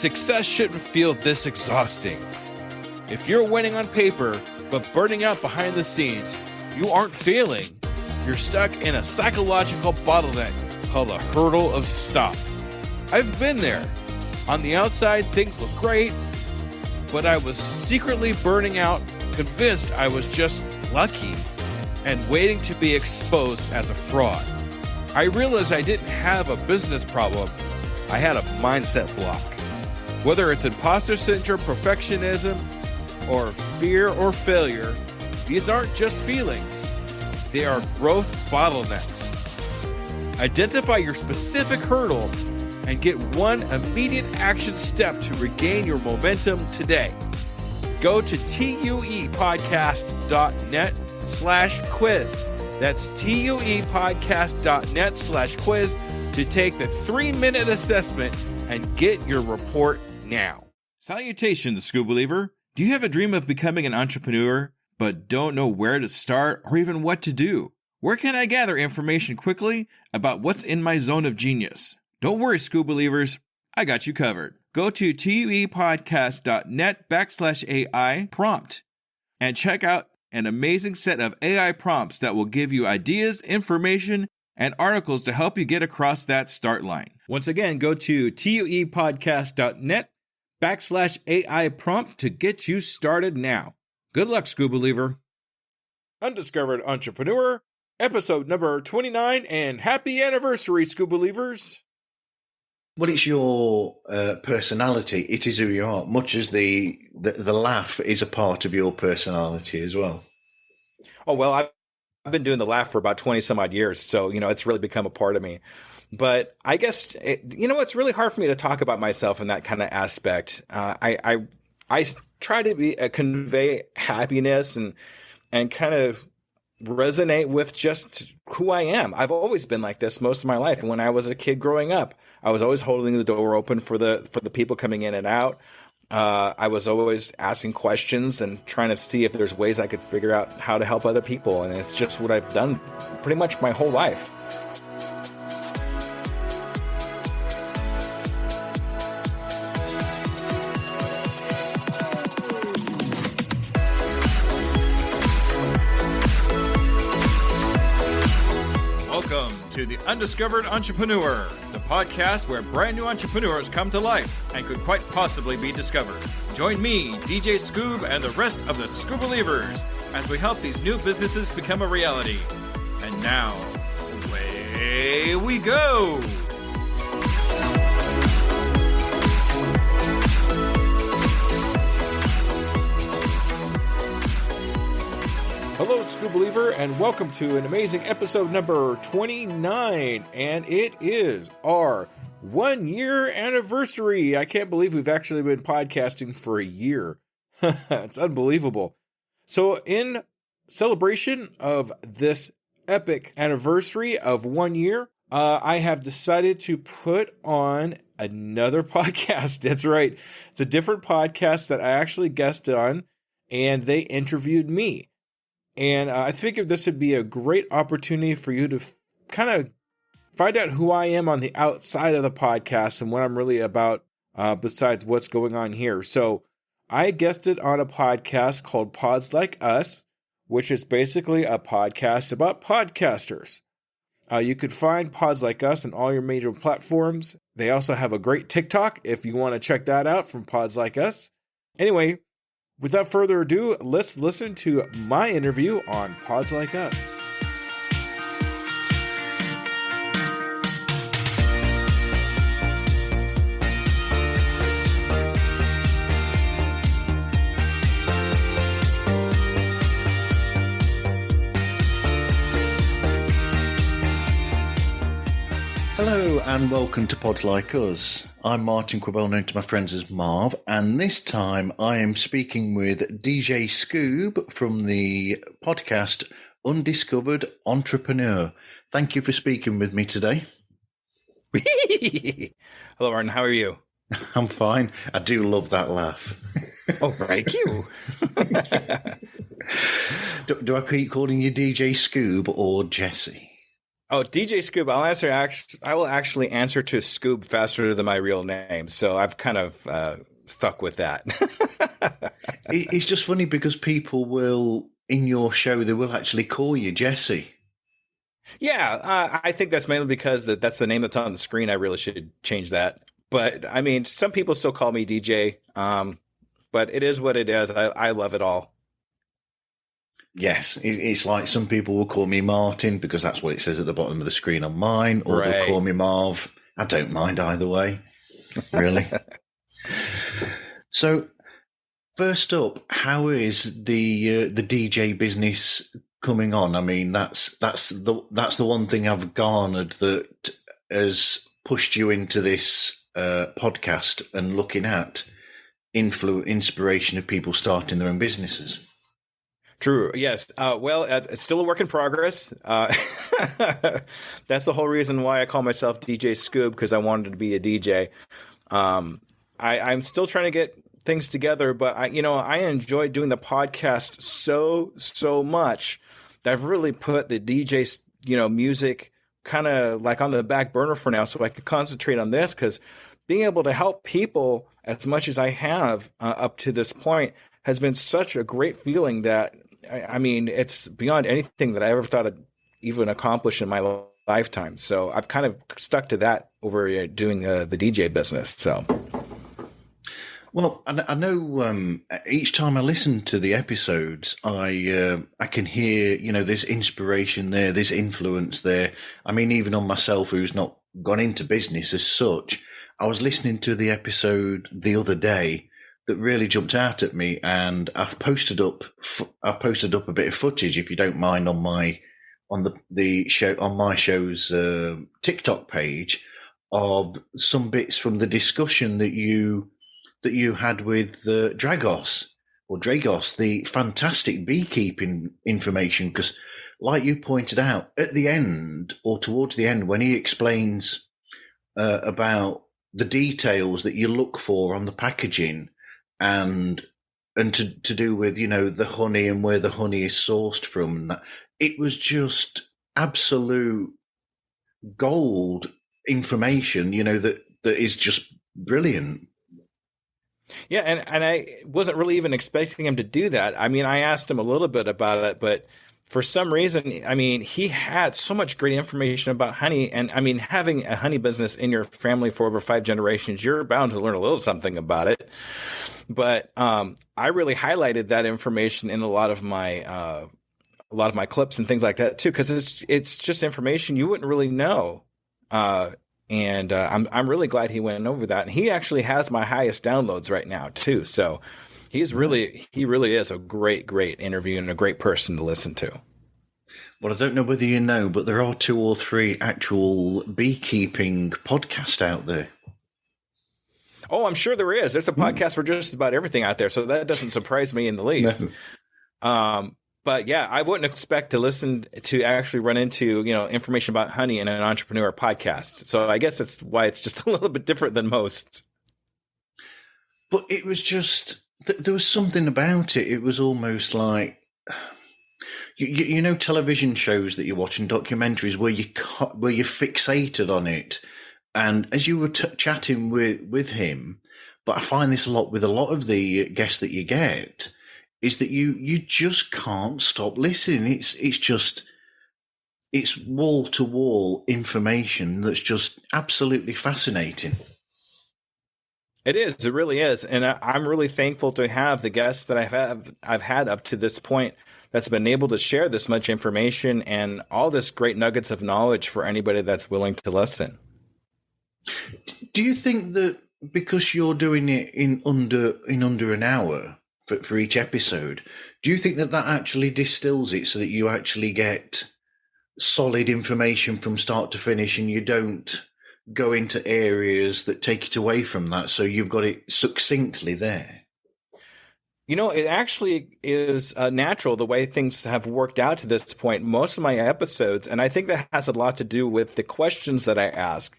Success shouldn't feel this exhausting. If you're winning on paper, but burning out behind the scenes, you aren't failing. You're stuck in a psychological bottleneck called a hurdle of stop. I've been there. On the outside, things look great, but I was secretly burning out, convinced I was just lucky, and waiting to be exposed as a fraud. I realized I didn't have a business problem. I had a mindset block. Whether it's imposter syndrome, perfectionism, or fear or failure, these aren't just feelings. They are growth bottlenecks. Identify your specific hurdle and get one immediate action step to regain your momentum today. Go to tuepodcast.net/quiz. That's tuepodcast.net/quiz to take the 3-minute assessment and get your report now. Salutations, Skoobeliever. Do you have a dream of becoming an entrepreneur, but don't know where to start or even what to do? Where can I gather information quickly about what's in my zone of genius? Don't worry, Skoobelievers. I got you covered. Go to tuepodcast.net/AI prompt and check out an amazing set of AI prompts that will give you ideas, information, and articles to help you get across that start line. Once again, go to tuepodcast.net/AI prompt to get you started now. Good luck, Skoobeliever. Undiscovered Entrepreneur, episode number 29, and happy anniversary, Skoobelievers. Well, it's your personality. It is who you are, much as the laugh is a part of your personality as well. Oh, well, I've been doing the laugh for about 20 some odd years. So, it's really become a part of me. But I guess, it's really hard for me to talk about myself in that kind of aspect. I try to convey happiness and kind of resonate with just who I am. I've always been like this most of my life. And when I was a kid growing up, I was always holding the door open for the people coming in and out. I was always asking questions and trying to see if there's ways I could figure out how to help other people. And it's just what I've done pretty much my whole life. Welcome to the Undiscovered Entrepreneur, the podcast where brand new entrepreneurs come to life and could quite possibly be discovered. Join me, DJ Skoob, and the rest of the Skoobelievers as we help these new businesses become a reality. And now, away we go! Hello, Skoobeliever, and welcome to an amazing episode number 29, and it is our 1-year anniversary. I can't believe we've actually been podcasting for a year. It's unbelievable. So in celebration of this epic anniversary of 1 year, I have decided to put on another podcast. That's right. It's a different podcast that I actually guested on, and they interviewed me. And I figured this would be a great opportunity for you to kind of find out who I am on the outside of the podcast and what I'm really about besides what's going on here. So I guested on a podcast called Pods Like Us, which is basically a podcast about podcasters. You could find Pods Like Us on all your major platforms. They also have a great TikTok if you want to check that out from Pods Like Us. Anyway, without further ado, let's listen to my interview on Pods Like Us. Hello and welcome to Pods Like Us. I'm Martin Quibell, known to my friends as Marv, and this time I am speaking with DJ Skoob from the podcast Undiscovered Entrepreneur. Thank you for speaking with me today. Hello, Martin. How are you? I'm fine. I do love that laugh. Oh, thank you. Do I keep calling you DJ Skoob or Jesse? Oh, DJ Scoob. I will actually answer to Scoob faster than my real name. So I've kind of stuck with that. It's just funny because people will, in your show, they will actually call you Jesse. Yeah, I think that's mainly because that's the name that's on the screen. I really should change that. But I mean, some people still call me DJ. But it is what it is. I love it all. Yes, it's like some people will call me Martin because that's what it says at the bottom of the screen on mine, or they'll call me Marv. I don't mind either way, really. So, first up, how is the DJ business coming on? I mean, that's the one thing I've garnered that has pushed you into this podcast and looking at inspiration of people starting their own businesses. True. Yes. Well, it's still a work in progress. That's the whole reason why I call myself DJ Scoob, because I wanted to be a DJ. I'm still trying to get things together, but I enjoy doing the podcast so much that I've really put the DJ, music kind of like on the back burner for now, so I could concentrate on this, because being able to help people as much as I have up to this point has been such a great feeling that, I mean, it's beyond anything that I ever thought I'd even accomplish in my lifetime. So I've kind of stuck to that over doing the DJ business. So, well, I know each time I listen to the episodes, I can hear, there's inspiration there, there's influence there. I mean, even on myself, who's not gone into business as such, I was listening to the episode the other day that really jumped out at me, and I've posted up a bit of footage, if you don't mind, on my show's TikTok page, of some bits from the discussion that you had with Dragos, the fantastic beekeeping information. Because, like you pointed out at the end, or towards the end, when he explains about the details that you look for on the packaging, and to do with, the honey and where the honey is sourced from. It was just absolute gold information, that is just brilliant. Yeah, and I wasn't really even expecting him to do that. I mean, I asked him a little bit about it, but for some reason, I mean, he had so much great information about honey. And I mean, having a honey business in your family for over 5 generations, you're bound to learn a little something about it. But I really highlighted that information in a lot of my clips and things like that too, because it's just information you wouldn't really know. And I'm really glad he went over that. And he actually has my highest downloads right now too. So he really is a great interview and a great person to listen to. Well, I don't know whether you know, but there are 2 or 3 actual beekeeping podcasts out there. Oh, I'm sure there is. There's a podcast for just about everything out there, so that doesn't surprise me in the least. But yeah, I wouldn't expect to actually run into, information about honey in an entrepreneur podcast. So I guess that's why it's just a little bit different than most. But it was just, there was something about it. It was almost like, television shows that you watch and documentaries where you're fixated on it. And as you were chatting with him, but I find this a lot with a lot of the guests that you get, is that you just can't stop listening. It's wall to wall information that's just absolutely fascinating. It is. It really is. And I'm really thankful to have the guests that I've had up to this point that's been able to share this much information and all this great nuggets of knowledge for anybody that's willing to listen. Do you think that because you're doing it in under an hour for each episode, do you think that actually distills it so that you actually get solid information from start to finish, and you don't go into areas that take it away from that, so you've got it succinctly there? It actually is natural the way things have worked out to this point. Most of my episodes, and I think that has a lot to do with the questions that I ask,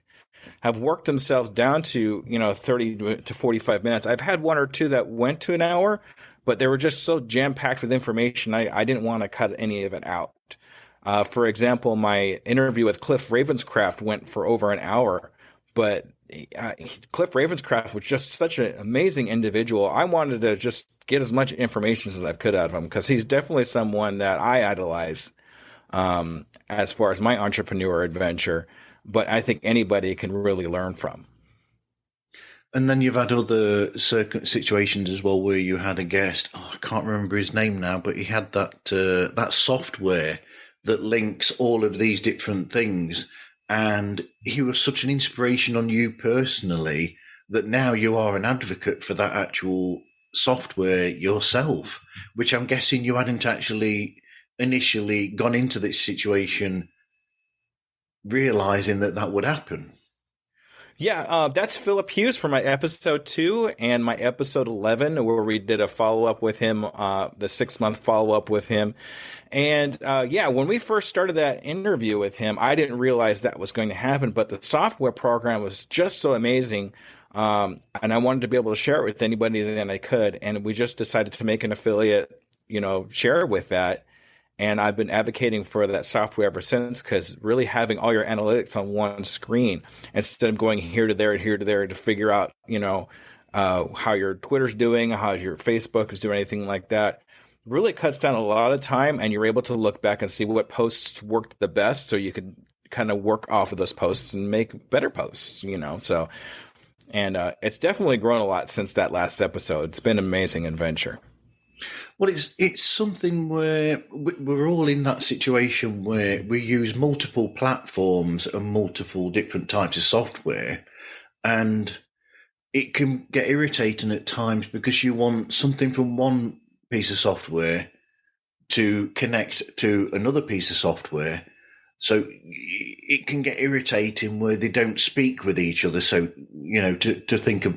have worked themselves down to, 30 to 45 minutes. I've had 1 or 2 that went to an hour, but they were just so jam-packed with information, I didn't want to cut any of it out. For example, my interview with Cliff Ravenscraft went for over an hour, but Cliff Ravenscraft was just such an amazing individual. I wanted to just get as much information as I could out of him because he's definitely someone that I idolize as far as my entrepreneur adventure. But I think anybody can really learn from. And then you've had other situations as well where you had a guest. Oh, I can't remember his name now, but he had that software that links all of these different things, and he was such an inspiration on you personally that now you are an advocate for that actual software yourself. Which I'm guessing you hadn't actually initially gone into this situation realizing that would happen. Yeah, that's Philip Hughes for my episode 2 and my episode 11, where we did a follow up with him, the 6-month follow up with him. And yeah, when we first started that interview with him, I didn't realize that was going to happen, but the software program was just so amazing. And I wanted to be able to share it with anybody that I could. And we just decided to make an affiliate, share with that. And I've been advocating for that software ever since, because really having all your analytics on one screen instead of going here to there and here to there to figure out, how your Twitter's doing, how your Facebook is doing, anything like that, really cuts down a lot of time. And you're able to look back and see what posts worked the best, so you could kind of work off of those posts and make better posts, So, and it's definitely grown a lot since that last episode. It's been an amazing adventure. Well, it's something where we're all in that situation where we use multiple platforms and multiple different types of software, and it can get irritating at times because you want something from one piece of software to connect to another piece of software. So it can get irritating where they don't speak with each other. So, to think of,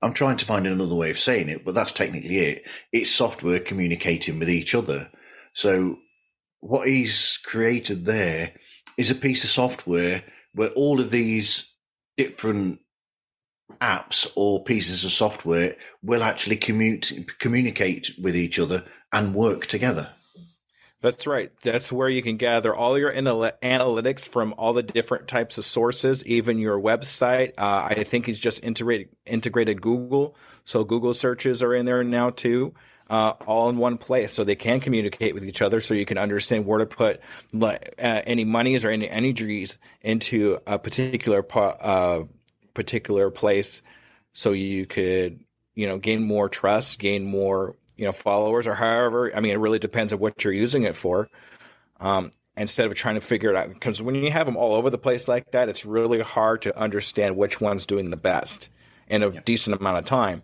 I'm trying to find another way of saying it, but that's technically it. It's software communicating with each other. So what he's created there is a piece of software where all of these different apps or pieces of software will actually communicate with each other and work together. That's right. That's where you can gather all your analytics from all the different types of sources, even your website. I think he's just integrated Google. So Google searches are in there now too, all in one place. So they can communicate with each other, so you can understand where to put any monies or any energies into a particular place, so you could, gain more trust, gain more followers, or however. I mean, it really depends on what you're using it for. Instead of trying to figure it out, because when you have them all over the place like that, it's really hard to understand which one's doing the best in a decent amount of time.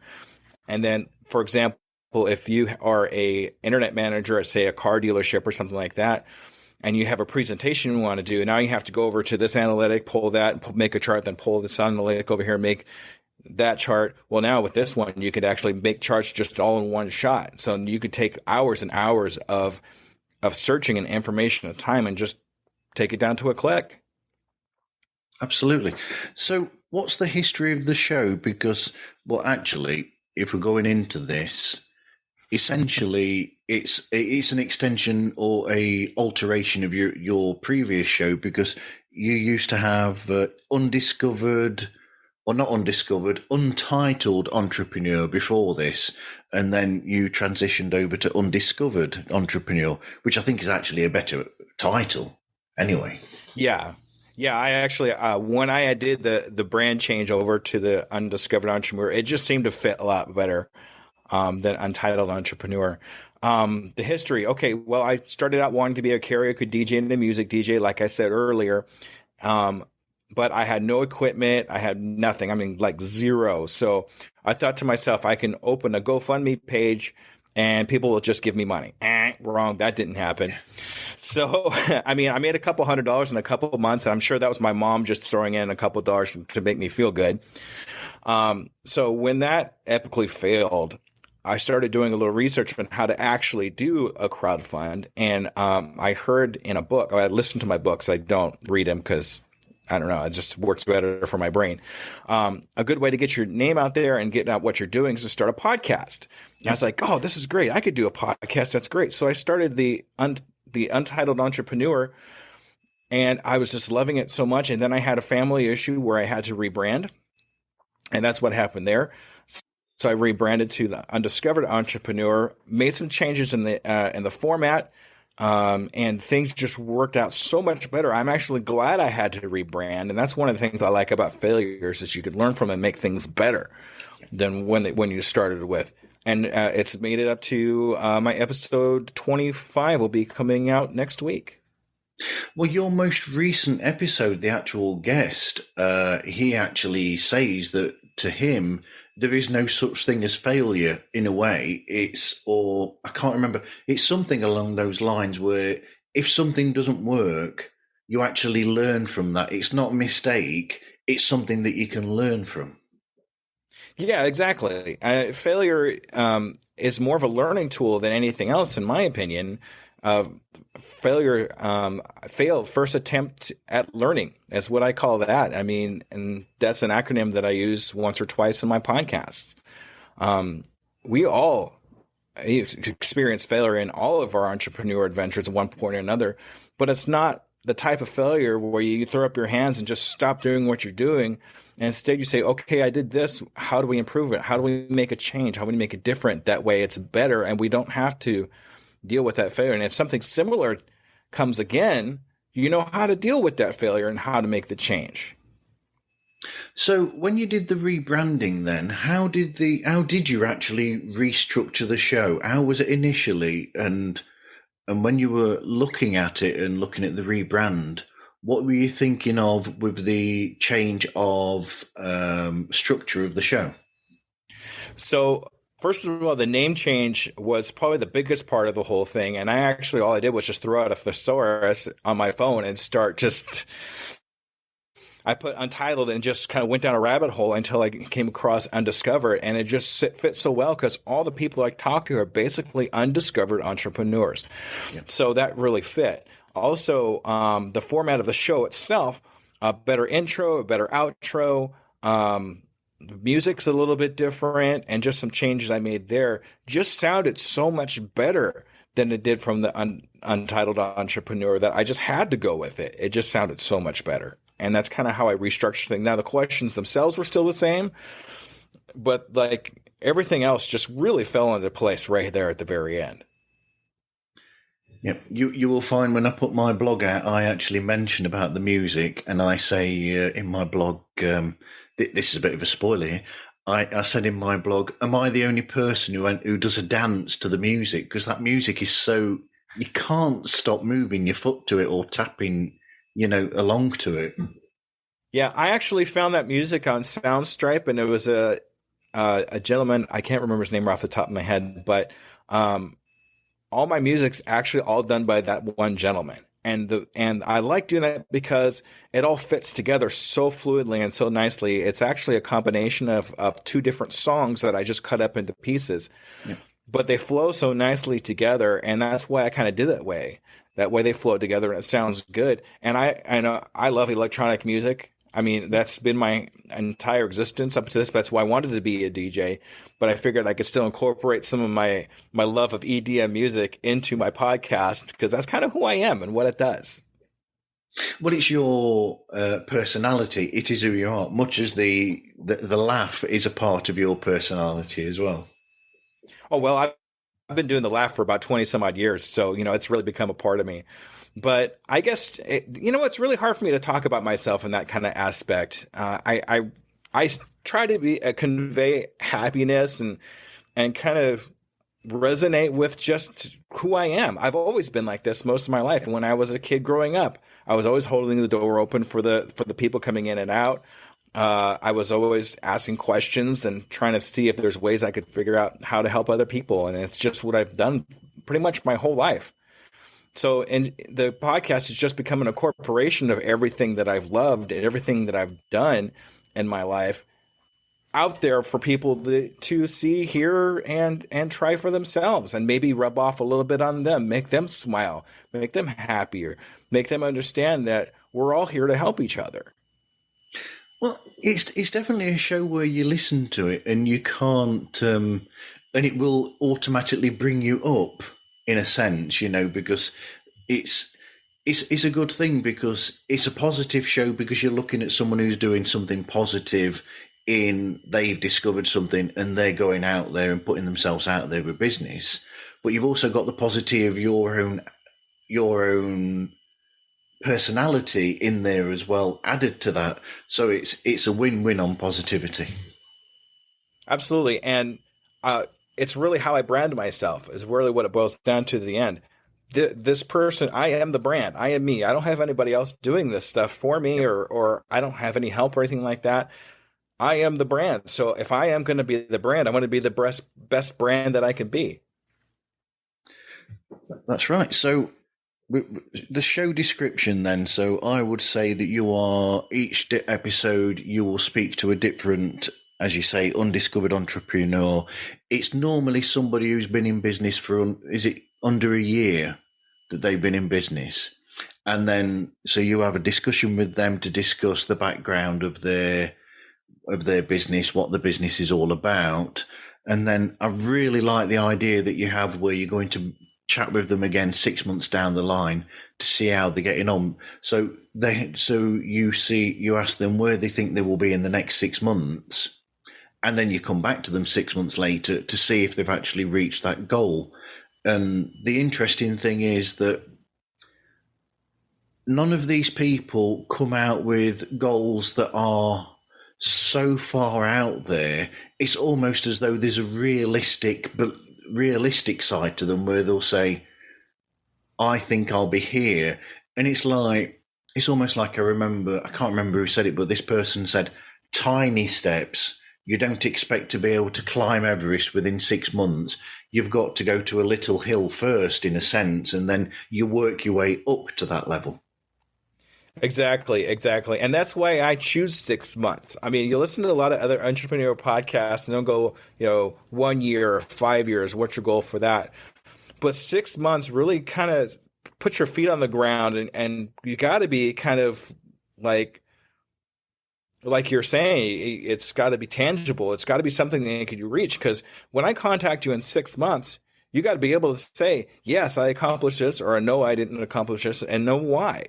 And then, for example, if you are a internet manager at, say, a car dealership or something like that, and you have a presentation you want to do, now you have to go over to this analytic, pull that, and make a chart, then pull this analytic over here, make that chart. Well, now with this one, you could actually make charts just all in one shot. So you could take hours and hours of searching and information at a time and just take it down to a click. Absolutely. So what's the history of the show? Because, well, actually, if we're going into this, essentially it's an extension or a alteration of your previous show, because you used to have Untitled Entrepreneur before this, and then you transitioned over to Undiscovered Entrepreneur, which I think is actually a better title anyway. Yeah. I actually, when I did the brand change over to the Undiscovered Entrepreneur, it just seemed to fit a lot better than Untitled Entrepreneur. The history. Okay, well, I started out wanting to be a karaoke DJ and a music DJ, like I said earlier. But I had no equipment. I had nothing. I mean, like zero. So I thought to myself, I can open a GoFundMe page and people will just give me money. Wrong. That didn't happen. So, I mean, I made a couple $100 in a couple of months. And I'm sure that was my mom just throwing in a couple of dollars to make me feel good. So when that epically failed, I started doing a little research on how to actually do a crowdfund. And I heard in a book, I listened to my books. I don't read them because I don't know, it just works better for my brain. A good way to get your name out there and get out what you're doing is to start a podcast. And I was like, oh, this is great. I could do a podcast. That's great. So I started the the Untitled Entrepreneur, and I was just loving it so much. And then I had a family issue where I had to rebrand, and that's what happened there. So I rebranded to the Undiscovered Entrepreneur, made some changes in the format, and things just worked out so much better. I'm actually glad I had to rebrand, and that's one of the things I like about failures is you can learn from and make things better than when you started with. And it's made it up to my episode 25 will be coming out next week. Well, your most recent episode, the actual guest, he actually says that to him, there is no such thing as failure in a way. I can't remember, it's something along those lines where if something doesn't work, you actually learn from that. It's not a mistake, it's something that you can learn from. Yeah, exactly. Failure is more of a learning tool than anything else, in my opinion. Fail first attempt at learning. That's what I call that. I mean, and that's an acronym that I use once or twice in my podcasts. We all experience failure in all of our entrepreneur adventures at one point or another, but it's not the type of failure where you throw up your hands and just stop doing what you're doing. And instead you say, okay, I did this. How do we improve it? How do we make a change? How do we make it different? That way it's better and we don't have to deal with that failure. And if something similar comes again, you know how to deal with that failure and how to make the change. So when you did the rebranding then, how did you actually restructure the show? How was it initially? And when you were looking at it and looking at the rebrand, what were you thinking of with the change of structure of the show? So first of all, the name change was probably the biggest part of the whole thing. And all I did was just throw out a thesaurus on my phone and I put Untitled and just kind of went down a rabbit hole until I came across Undiscovered. And it just fit so well because all the people I talk to are basically undiscovered entrepreneurs. Yeah. So that really fit. Also, the format of the show itself, a better intro, a better outro, the music's a little bit different, and just some changes I made there just sounded so much better than it did from the Untitled Entrepreneur that I just had to go with it. It just sounded so much better. And that's kind of how I restructured things. Now, the questions themselves were still the same, but like everything else just really fell into place right there at the very end. Yep. You will find when I put my blog out, I actually mention about the music, and I say in my blog, this is a bit of a spoiler here. I said in my blog, am I the only person who does a dance to the music? Because that music is so, you can't stop moving your foot to it or tapping, along to it. Yeah, I actually found that music on Soundstripe, and it was a gentleman, I can't remember his name off the top of my head, but all my music's actually all done by that one gentleman. And I like doing that because it all fits together so fluidly and so nicely. It's actually a combination of two different songs that I just cut up into pieces. Yeah. But they flow so nicely together, and that's why I kind of did it that way. That way they flow together and it sounds good. And I love electronic music. I mean, that's been my entire existence up to this. That's why I wanted to be a DJ. But I figured I could still incorporate some of my love of EDM music into my podcast because that's kind of who I am and what it does. Well, it's your personality. It is who you are, much as the laugh is a part of your personality as well. Oh, well, I've been doing the laugh for about 20 some odd years. So, it's really become a part of me. But I guess, it's really hard for me to talk about myself in that kind of aspect. I try to convey happiness and kind of resonate with just who I am. I've always been like this most of my life. And when I was a kid growing up, I was always holding the door open for the people coming in and out. I was always asking questions and trying to see if there's ways I could figure out how to help other people. And it's just what I've done pretty much my whole life. So, and the podcast is just becoming a corporation of everything that I've loved and everything that I've done in my life out there for people to see, hear, and try for themselves, and maybe rub off a little bit on them, make them smile, make them happier, make them understand that we're all here to help each other. Well, it's definitely a show where you listen to it and you can't, and it will automatically bring you up in a sense, because it's it's a good thing because it's a positive show because you're looking at someone who's doing something positive in they've discovered something and they're going out there and putting themselves out there with business. But you've also got the positivity of your own personality in there as well added to that. So it's a win-win on positivity. Absolutely. And it's really how I brand myself is really what it boils down to the end. This person, I am the brand. I am me. I don't have anybody else doing this stuff for me, or I don't have any help or anything like that. I am the brand. So if I am going to be the brand, I want to be the best brand that I can be. That's right. So the show description then, so I would say that you are each episode you will speak to a different, as you say, undiscovered entrepreneur. It's normally somebody who's been in business for, is it under a year that they've been in business? And then so you have a discussion with them to discuss the background of their business, what the business is all about. And then I really like the idea that you have where you're going to chat with them again 6 months down the line to see how they're getting on. So you ask them where they think they will be in the next 6 months, and then you come back to them 6 months later to see if they've actually reached that goal. And the interesting thing is that none of these people come out with goals that are so far out there. It's almost as though there's a realistic side to them where they'll say, I think I'll be here. And it's almost like I can't remember who said it, but this person said, tiny steps. You don't expect to be able to climb Everest within 6 months. You've got to go to a little hill first, in a sense, and then you work your way up to that level. Exactly. And that's why I choose 6 months. I mean, you listen to a lot of other entrepreneurial podcasts and they'll go, 1 year, 5 years, what's your goal for that? But 6 months really kind of put your feet on the ground and you got to be kind of like you're saying, it's got to be tangible. It's got to be something that you reach. Because when I contact you in 6 months, you got to be able to say, yes, I accomplished this, or no, I didn't accomplish this, and know why.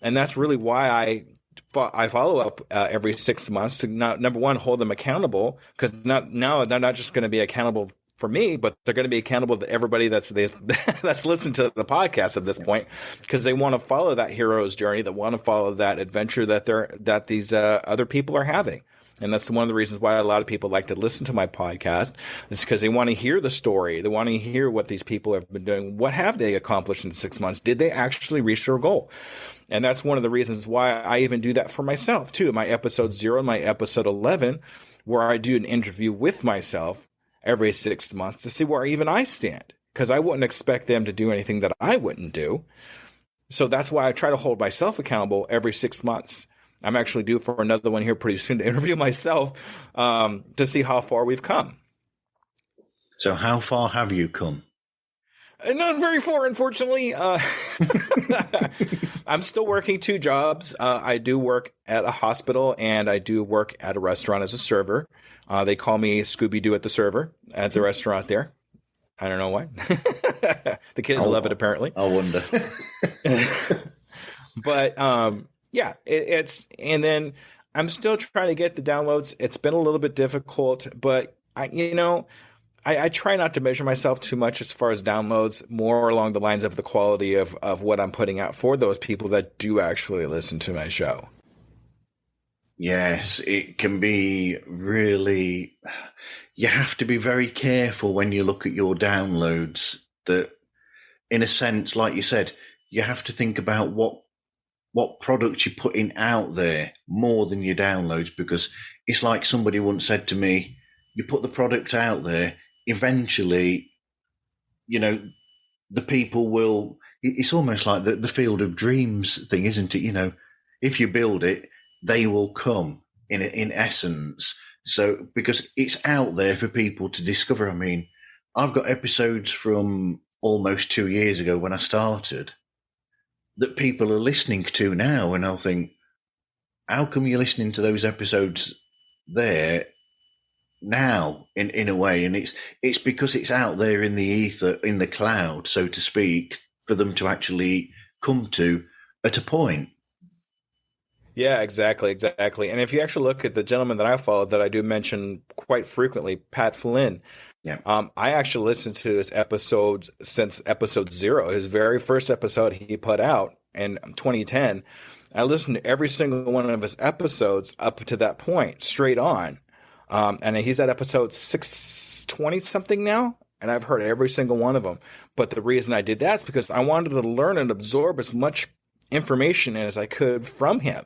And that's really why I follow up every 6 months to number one, hold them accountable, because now they're not just going to be accountable for me, but they're going to be accountable to everybody that's listened to the podcast at this point, because they want to follow that hero's journey, that want to follow that adventure that these other people are having. And that's one of the reasons why a lot of people like to listen to my podcast, is because they want to hear the story. They want to hear what these people have been doing. What have they accomplished in 6 months? Did they actually reach their goal? And that's one of the reasons why I even do that for myself too. My episode 0 and my episode 11, where I do an interview with myself every 6 months to see where even I stand, because I wouldn't expect them to do anything that I wouldn't do. So that's why I try to hold myself accountable every 6 months. I'm actually due for another one here pretty soon to interview myself to see how far we've come. So how far have you come? Not very far, unfortunately. I'm still working 2 jobs. I do work at a hospital and I do work at a restaurant as a server. They call me Scooby-Doo at the restaurant there. I don't know why. The kids love it, apparently. I wonder. But yeah, and then I'm still trying to get the downloads. It's been a little bit difficult, but I try not to measure myself too much as far as downloads, more along the lines of the quality of what I'm putting out for those people that do actually listen to my show. Yes, it can be really, you have to be very careful when you look at your downloads, that in a sense, like you said, you have to think about what product you're putting out there more than your downloads, because it's like somebody once said to me, you put the product out there, eventually, the people will, it's almost like the field of dreams thing, isn't it? If you build it, they will come in essence. So, because it's out there for people to discover. I mean, I've got episodes from almost 2 years ago when I started that people are listening to now. And I'll think, how come you're listening to those episodes there now in a way? And it's because it's out there in the ether, in the cloud, so to speak, for them to actually come to at a point. Yeah, exactly. And if you actually look at the gentleman that I follow that I do mention quite frequently, Pat Flynn, Yeah. I actually listened to his episodes since episode 0, his very first episode he put out in 2010. I listened to every single one of his episodes up to that point, straight on. And he's at episode 620 something now, and I've heard every single one of them. But the reason I did that is because I wanted to learn and absorb as much information as I could from him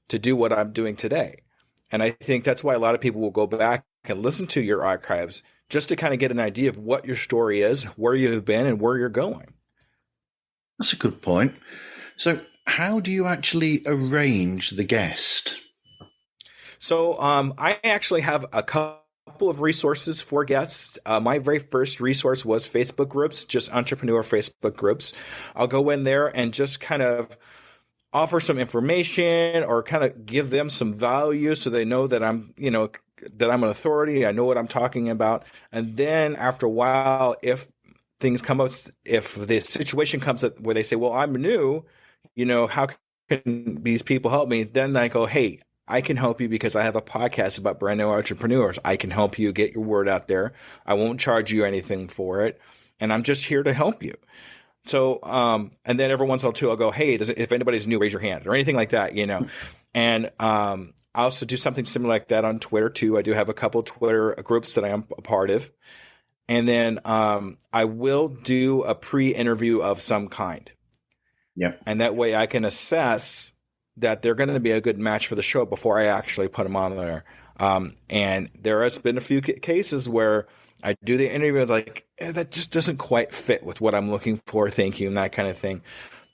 to do what I'm doing today. And I think that's why a lot of people will go back and listen to your archives just to kind of get an idea of what your story is, where you've been, and where you're going. That's a good point. So how do you actually arrange the guest? So I actually have a couple of resources for guests. My very first resource was Facebook groups, just entrepreneur Facebook groups. I'll go in there and just kind of offer some information or kind of give them some value so they know that I'm an authority. I know what I'm talking about. And then after a while, if things come up, if the situation comes up where they say, well, I'm new, how can these people help me? Then I go, hey, I can help you because I have a podcast about brand new entrepreneurs. I can help you get your word out there. I won't charge you anything for it. And I'm just here to help you. So, and then every once in a while too, I'll go, hey, if anybody's new, raise your hand or anything like that, And I also do something similar like that on Twitter too. I do have a couple of Twitter groups that I am a part of. And then I will do a pre-interview of some kind. Yeah. And that way I can assess that they're going to be a good match for the show before I actually put them on there. And there has been a few cases where I do the interview, it's like, that just doesn't quite fit with what I'm looking for. Thank you. And that kind of thing.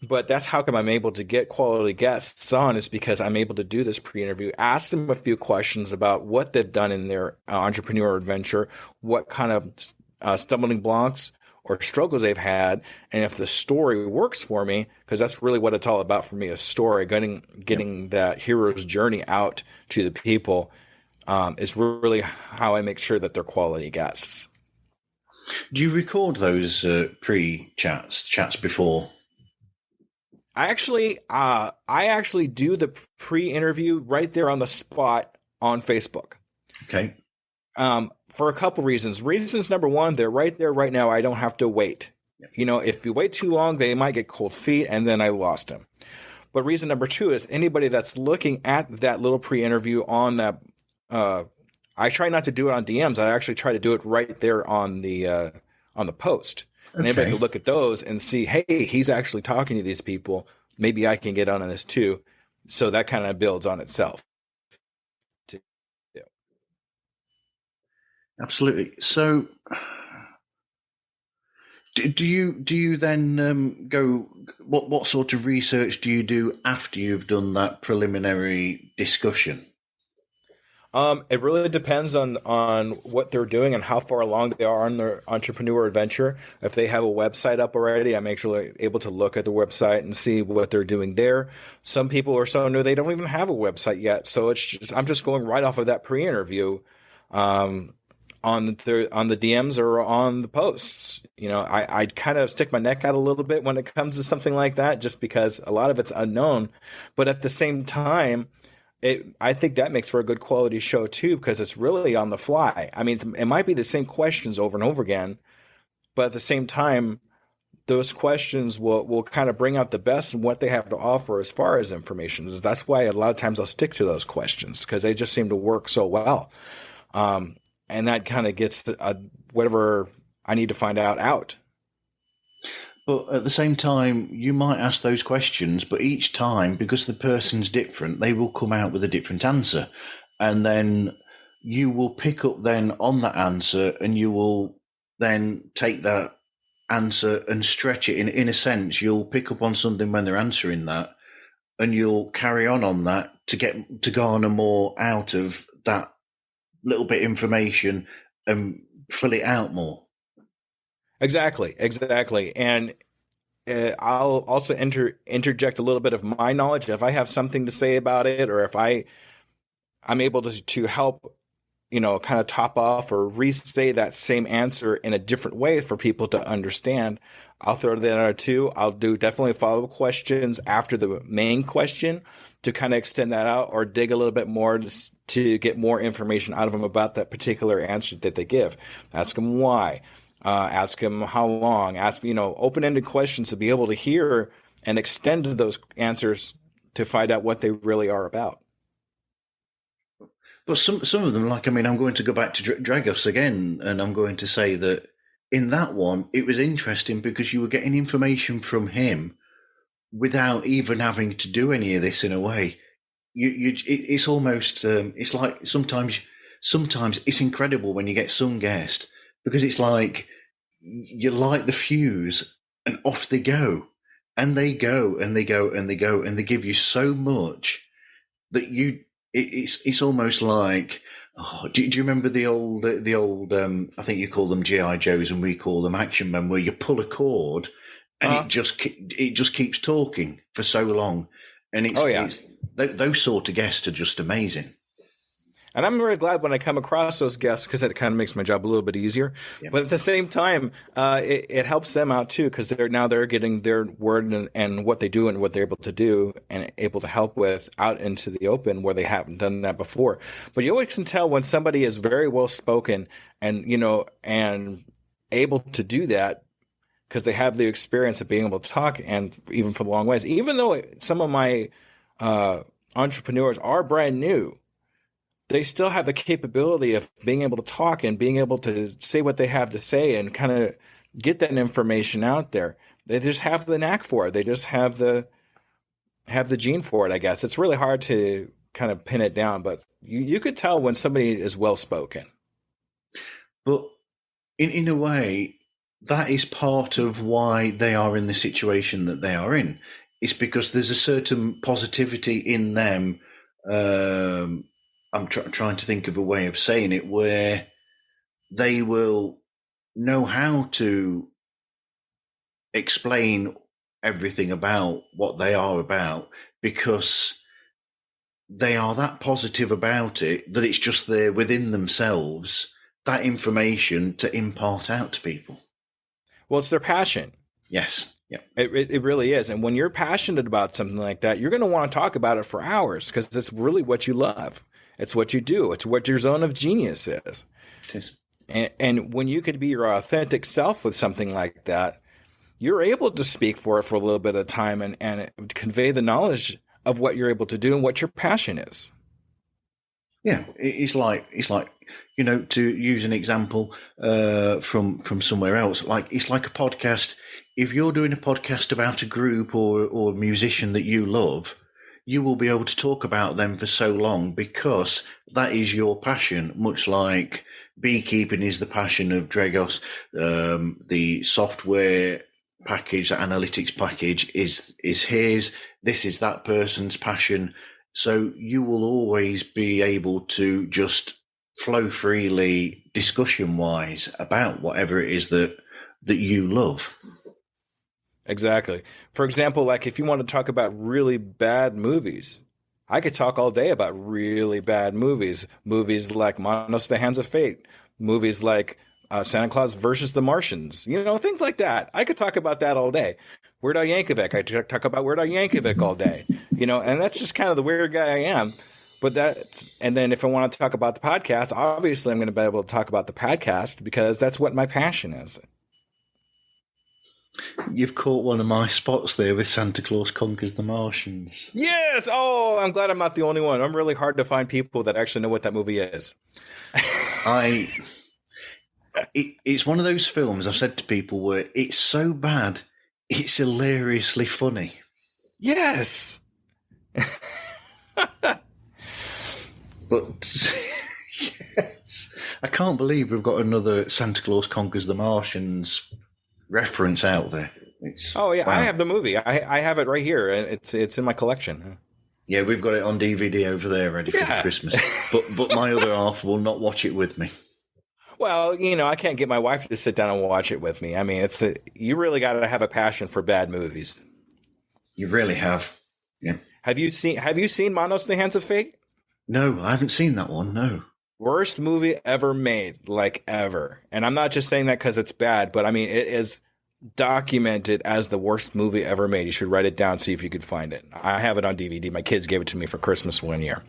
But that's how come I'm able to get quality guests on, is because I'm able to do this pre-interview, ask them a few questions about what they've done in their entrepreneurial adventure, what kind of stumbling blocks or struggles they've had. And if the story works for me, because that's really what it's all about for me, a story, getting that hero's journey out to the people, is really how I make sure that they're quality guests. Do you record those chats before? I actually do the pre-interview right there on the spot on Facebook. Okay. For a couple reasons. Reasons number one, they're right there right now. I don't have to wait. Yep. If you wait too long, they might get cold feet, and then I lost them. But reason number two is anybody that's looking at that little pre-interview on that. I try not to do it on DMs. I actually try to do it right there on the post. And anybody can look at those and see, hey, he's actually talking to these people. Maybe I can get on this too. So that kind of builds on itself. Absolutely. So do you then go, what sort of research do you do after you've done that preliminary discussion? It really depends on what they're doing and how far along they are on their entrepreneur adventure. If they have a website up already, I'm actually able to look at the website and see what they're doing there. Some people are so new they don't even have a website yet, so I'm just going right off of that pre-interview on the DMs or on the posts. I kind of stick my neck out a little bit when it comes to something like that, just because a lot of it's unknown. But at the same time, I think that makes for a good quality show too, because it's really on the fly. I mean, it might be the same questions over and over again, but at the same time, those questions will kind of bring out the best in what they have to offer as far as information. That's why a lot of times I'll stick to those questions, because they just seem to work so well. And that kind of gets whatever I need to find out. But at the same time, you might ask those questions, but each time, because the person's different, they will come out with a different answer. And then you will pick up then on that answer, and you will then take that answer and stretch it. In a sense, you'll pick up on something when they're answering that, and you'll carry on that to garner more out of that little bit of information and fill it out more. Exactly. And I'll also interject a little bit of my knowledge if I have something to say about it, or if I'm able to help, kind of top off or restate that same answer in a different way for people to understand, I'll throw that out too. I'll do definitely follow-up questions after the main question to kind of extend that out or dig a little bit more to get more information out of them about that particular answer that they give. Ask them why. Ask them how long. Ask, open-ended questions to be able to hear and extend those answers to find out what they really are about. But some of them, I'm going to go back to Dragos again, and I'm going to say that in that one, it was interesting because you were getting information from him without even having to do any of this in a way. It's almost, it's like sometimes it's incredible when you get some guest because it's like you light the fuse and off they go. And they go and they go and they go and they give you so much that it's almost like, do you remember the old I think you call them GI Joes and we call them Action Men, where you pull a cord and it just keeps talking for so long, and it's those sort of guests are just amazing. And I'm really glad when I come across those guests because that kind of makes my job a little bit easier. Yeah. But at the same time, it helps them out too because they're getting their word and what they do and what they're able to do and able to help with out into the open where they haven't done that before. But you always can tell when somebody is very well spoken and and able to do that because they have the experience of being able to talk and even for the long ways. Even though some of my entrepreneurs are brand new, they still have the capability of being able to talk and being able to say what they have to say and kind of get that information out there. They just have the knack for it. They just have the gene for it, I guess. It's really hard to kind of pin it down, but you could tell when somebody is well-spoken. But in a way, that is part of why they are in the situation that they are in. It's because there's a certain positivity in them. I'm trying to think of a way of saying it where they will know how to explain everything about what they are about because they are that positive about it that it's just there within themselves, that information to impart out to people. Well, it's their passion. Yes. Yeah. It really is. And when you're passionate about something like that, you're going to want to talk about it for hours because it's really what you love. It's what you do. It's what your zone of genius is. It is. And when you could be your authentic self with something like that, you're able to speak for it for a little bit of time and convey the knowledge of what you're able to do and what your passion is. Yeah, it's like to use an example from somewhere else. It's like a podcast. If you're doing a podcast about a group or a musician that you love, you will be able to talk about them for so long because that is your passion, much like beekeeping is the passion of Dragos. The software package, the analytics package is his. This is that person's passion. So you will always be able to just flow freely discussion-wise about whatever it is that you love. Exactly. For example, like if you want to talk about really bad movies, I could talk all day about really bad movies. Movies like Manos, the Hands of Fate. Movies like Santa Claus versus the Martians. Things like that. I could talk about that all day. Weird Al Yankovic. I talk about Weird Al Yankovic all day. And that's just kind of the weird guy I am. And then if I want to talk about the podcast, obviously I'm going to be able to talk about the podcast because that's what my passion is. You've caught one of my spots there with Santa Claus Conquers the Martians. Yes! Oh, I'm glad I'm not the only one. I'm really hard to find people that actually know what that movie is. It's one of those films I've said to people where it's so bad, it's hilariously funny. Yes! But, yes, I can't believe we've got another Santa Claus Conquers the Martians reference out there. Wow. I have the movie. I have it right here. It's in my collection. Yeah, we've got it on DVD over there ready for Christmas. But my other half will not watch it with me. Well, I can't get my wife to sit down and watch it with me. I mean, you really got to have a passion for bad movies. You really have. Yeah. Have you seen Manos, the Hands of Fate? No, I haven't seen that one. No. Worst movie ever made, like ever. And I'm not just saying that because it's bad, but I mean, it is documented as the worst movie ever made. You should write it down, see if you could find it. I have it on DVD. My kids gave it to me for Christmas one year.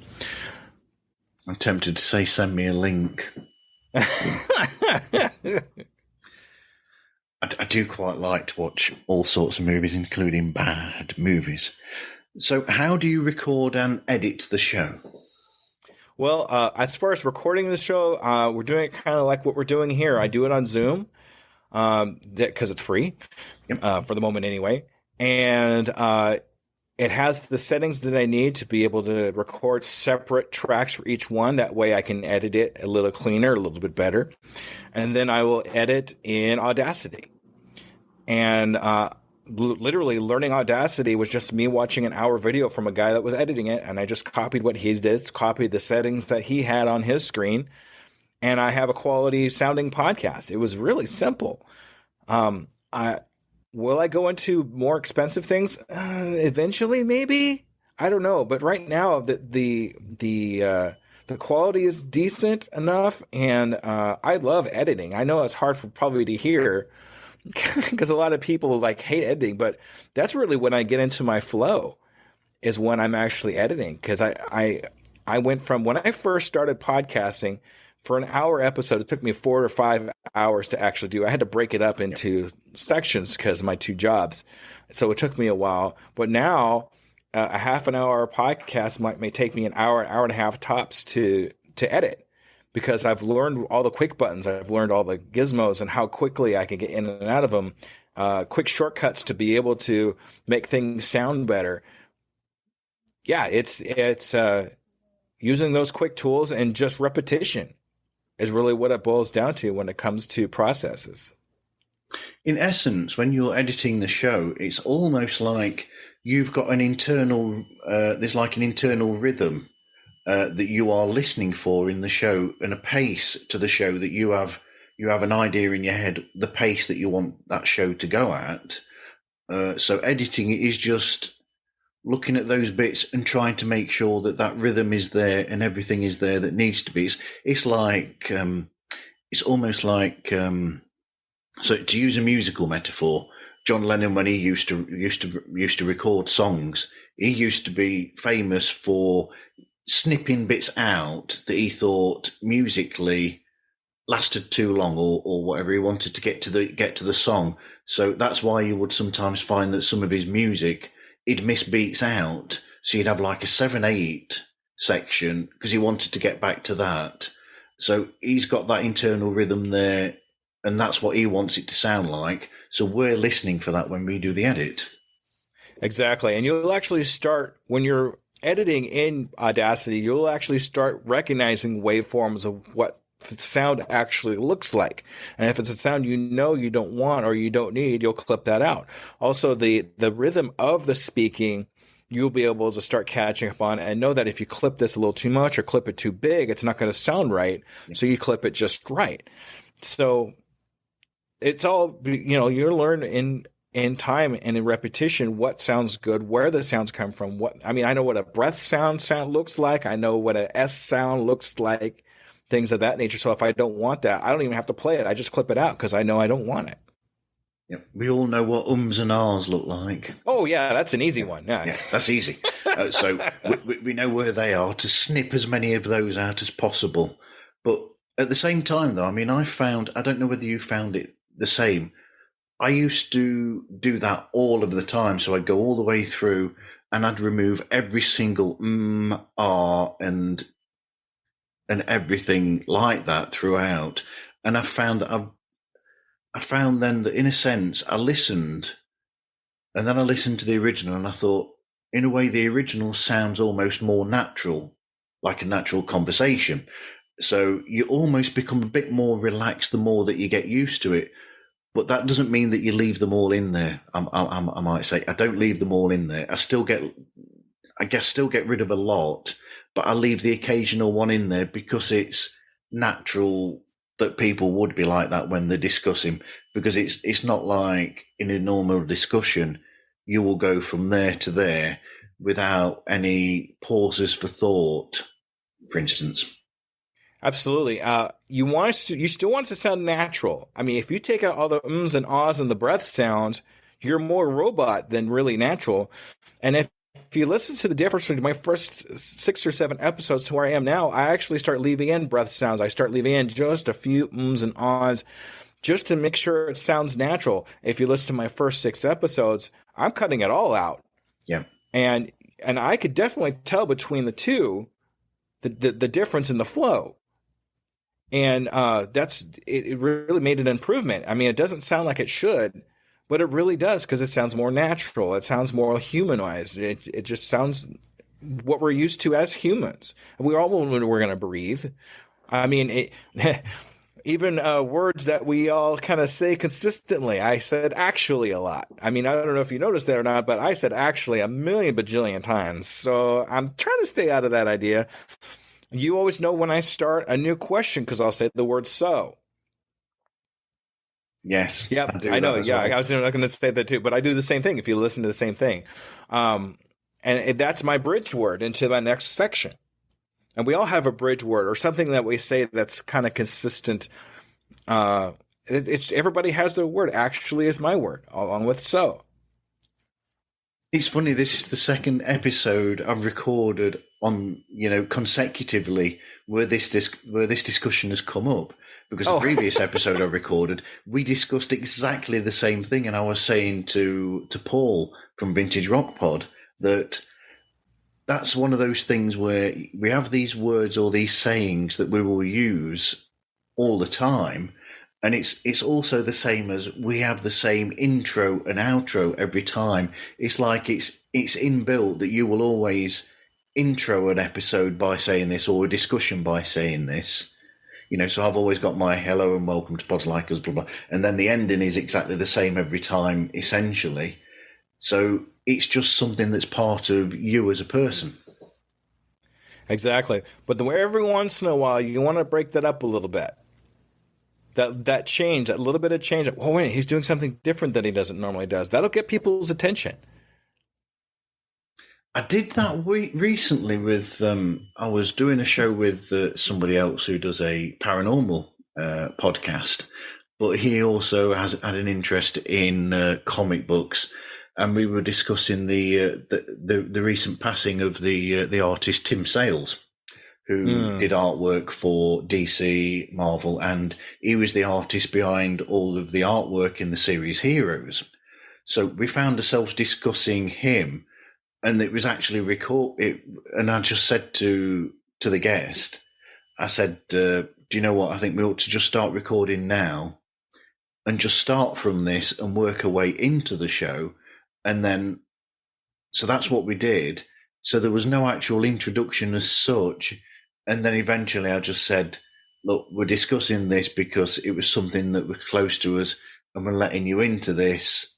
I'm tempted to say send me a link. I do quite like to watch all sorts of movies, including bad movies. So how do you record and edit the show? Well, as far as recording the show, we're doing it kind of like what we're doing here. I do it on Zoom because it's free for the moment anyway. And it has the settings that I need to be able to record separate tracks for each one. That way I can edit it a little cleaner, a little bit better. And then I will edit in Audacity. And literally learning Audacity was just me watching an hour video from a guy that was editing it, and I just copied what he did, copied the settings that he had on his screen, and I have a quality sounding podcast. It was really simple. Will I go into more expensive things eventually? Maybe, I don't know. But right now, the quality is decent enough, and I love editing. I know it's hard for probably to hear, because a lot of people like hate editing, but that's really when I get into my flow, is when I'm actually editing. Because I went from when I first started podcasting, for an hour episode, it took me 4 or 5 hours to actually do. I had to break it up into sections because of my 2 jobs, so it took me a while. But now a half an hour podcast may take me an hour and a half tops to edit. Because I've learned all the quick buttons, I've learned all the gizmos and how quickly I can get in and out of them, quick shortcuts to be able to make things sound better. Yeah, it's using those quick tools, and just repetition is really what it boils down to when it comes to processes. In essence, when you're editing the show, it's almost like you've got an internal, there's like an internal rhythm that you are listening for in the show, and a pace to the show that you have an idea in your head, the pace that you want that show to go at. So editing is just looking at those bits and trying to make sure that that rhythm is there and everything is there that needs to be. It's like it's almost like so to use a musical metaphor, John Lennon, when he used to record songs, he used to be famous for snipping bits out that he thought musically lasted too long, or whatever he wanted to get to the song. So that's why you would sometimes find that some of his music, he'd miss beats out. So you'd have like a 7/8 section because he wanted to get back to that. So he's got that internal rhythm there, and that's what he wants it to sound like. So we're listening for that when we do the edit. Exactly. And you'll actually start, when you're editing in Audacity, you'll actually start recognizing waveforms of what sound actually looks like. And if it's a sound you don't want or you don't need, you'll clip that out. Also, the rhythm of the speaking, you'll be able to start catching up on, and know that if you clip this a little too much or clip it too big, it's not going to sound right. Yeah. So you clip it just right. So it's all, you learn in time and in repetition what sounds good, where the sounds come from. I know what a breath sound looks like. I know what a S sound looks like, things of that nature. So if I don't want that, I don't even have to play it. I just clip it out because I know I don't want it. Yeah, we all know what ums and ahs look like. Oh, yeah, that's an easy one. Yeah, that's easy. So we know where they are, to snip as many of those out as possible. But at the same time, though, I don't know whether you found it the same. I used to do that all of the time. So I'd go all the way through and I'd remove every single and everything like that throughout. And I found then that, in a sense, I listened, and then I listened to the original, and I thought, in a way, the original sounds almost more natural, like a natural conversation. So you almost become a bit more relaxed the more that you get used to it. But that doesn't mean that you leave them all in there. I might say I don't leave them all in there. I still get rid of a lot, but I leave the occasional one in there because it's natural that people would be like that when they're discussing, because it's not like in a normal discussion you will go from there to there without any pauses for thought, for instance. Absolutely. You still want it to sound natural. I mean, if you take out all the ums and ahs and the breath sounds, you're more robot than really natural. And if you listen to the difference between my first 6 or 7 episodes to where I am now, I actually start leaving in breath sounds. I start leaving in just a few ums and ahs just to make sure it sounds natural. If you listen to my first 6 episodes, I'm cutting it all out. Yeah. And I could definitely tell between the two the difference in the flow. And it really made an improvement. I mean, it doesn't sound like it should, but it really does because it sounds more natural. It sounds more humanized. It just sounds what we're used to as humans. We all know when we're going to breathe. I mean, even words that we all kind of say consistently. I said actually a lot. I mean, I don't know if you noticed that or not, but I said actually a million bajillion times. So I'm trying to stay out of that idea. You always know when I start a new question because I'll say the word so. Yes. Yep, I know. Yeah, well. I was not going to say that too, but I do the same thing if you listen to the same thing. And that's my bridge word into my next section. And we all have a bridge word or something that we say that's kind of consistent. Everybody has their word. Actually is my word, along with so. It's funny, this is the second episode I've recorded on, consecutively where this discussion has come up. Because the previous episode I recorded, we discussed exactly the same thing. And I was saying to Paul from Vintage Rock Pod that's one of those things where we have these words or these sayings that we will use all the time. And it's also the same as we have the same intro and outro every time. It's like it's inbuilt that you will always intro an episode by saying this or a discussion by saying this. So I've always got my hello and welcome to Pods Like Us, blah, blah. And then the ending is exactly the same every time, essentially. So it's just something that's part of you as a person. Exactly. But every once in a while, you want to break that up a little bit. That change, that little bit of change. Oh, wait, he's doing something different than he doesn't normally does. That'll get people's attention. I did that recently with, I was doing a show with somebody else who does a paranormal podcast, but he also had an interest in comic books. And we were discussing the recent passing of the artist Tim Sales, who did artwork for DC, Marvel, and he was the artist behind all of the artwork in the series Heroes. So we found ourselves discussing him, and it was actually and I just said to the guest, I said, do you know what? I think we ought to just start recording now and just start from this and work our way into the show. And then, so that's what we did. So there was no actual introduction as such. And then eventually I just said, look, we're discussing this because it was something that was close to us and we're letting you into this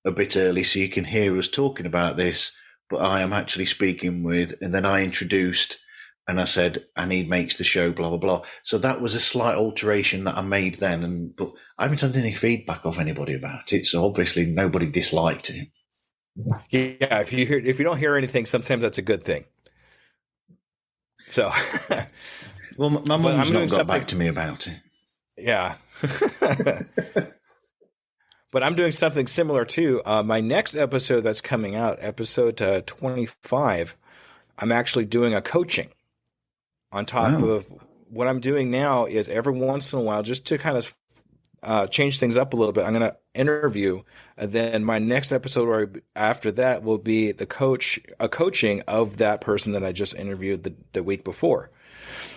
a bit early so you can hear us talking about this. But I am actually speaking with, and then I introduced and I said, and he makes the show, blah, blah, blah. So that was a slight alteration that I made then. But I haven't had any feedback off anybody about it. So obviously nobody disliked it. Yeah. If you don't hear anything, sometimes that's a good thing. So, well, my mum's not got back to me about it. Yeah. But I'm doing something similar too. My next episode that's coming out, episode 25, I'm actually doing a coaching on top of what I'm doing now. Is every once in a while, just to kind of change things up a little bit, I'm going to interview, and then my next episode or after that will be a coaching of that person that I just interviewed the week before.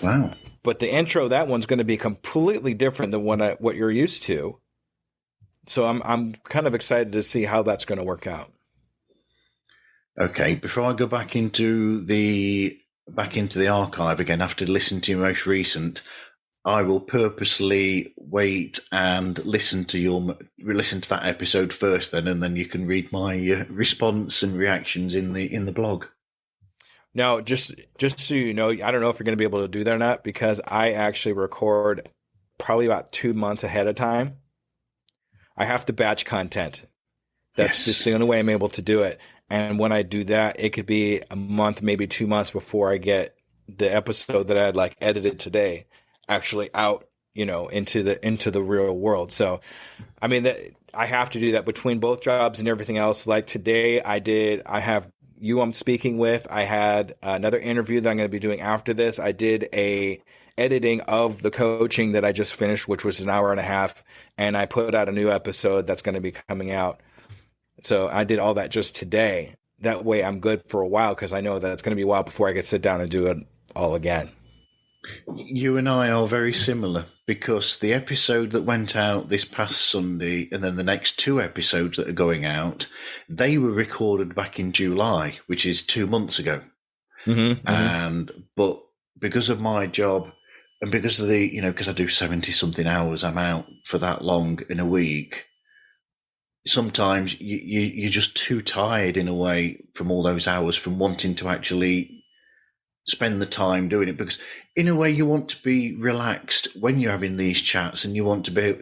Wow. But the intro, that one's going to be completely different than what you're used to. So I'm kind of excited to see how that's going to work out. Okay, before I go back into the archive again after listening to your most recent, I will purposely wait and listen to that episode first, and then you can read my response and reactions in the blog. Now, just so you know, I don't know if you're going to be able to do that or not, because I actually record probably about 2 months ahead of time. I have to batch content. That's just the only way I'm able to do it. And when I do that, it could be a month, maybe 2 months before I get the episode that I had edited today. actually out, into the real world. So, I mean, I have to do that between both jobs and everything else. Like today, I have you I'm speaking with. I had another interview that I'm going to be doing after this. I did a editing of the coaching that I just finished, which was an hour and a half, and I put out a new episode that's going to be coming out. So I did all that just today. That way I'm good for a while, because I know that it's going to be a while before I can sit down and do it all again. You and I are very similar, because the episode that went out this past Sunday and then the next two episodes that are going out, they were recorded back in July, which is 2 months ago. But because of my job and because of because I do 70 something hours, I'm out for that long in a week. Sometimes you're just too tired in a way from all those hours, from wanting to actually spend the time doing it, because in a way you want to be relaxed when you're having these chats, and you want to be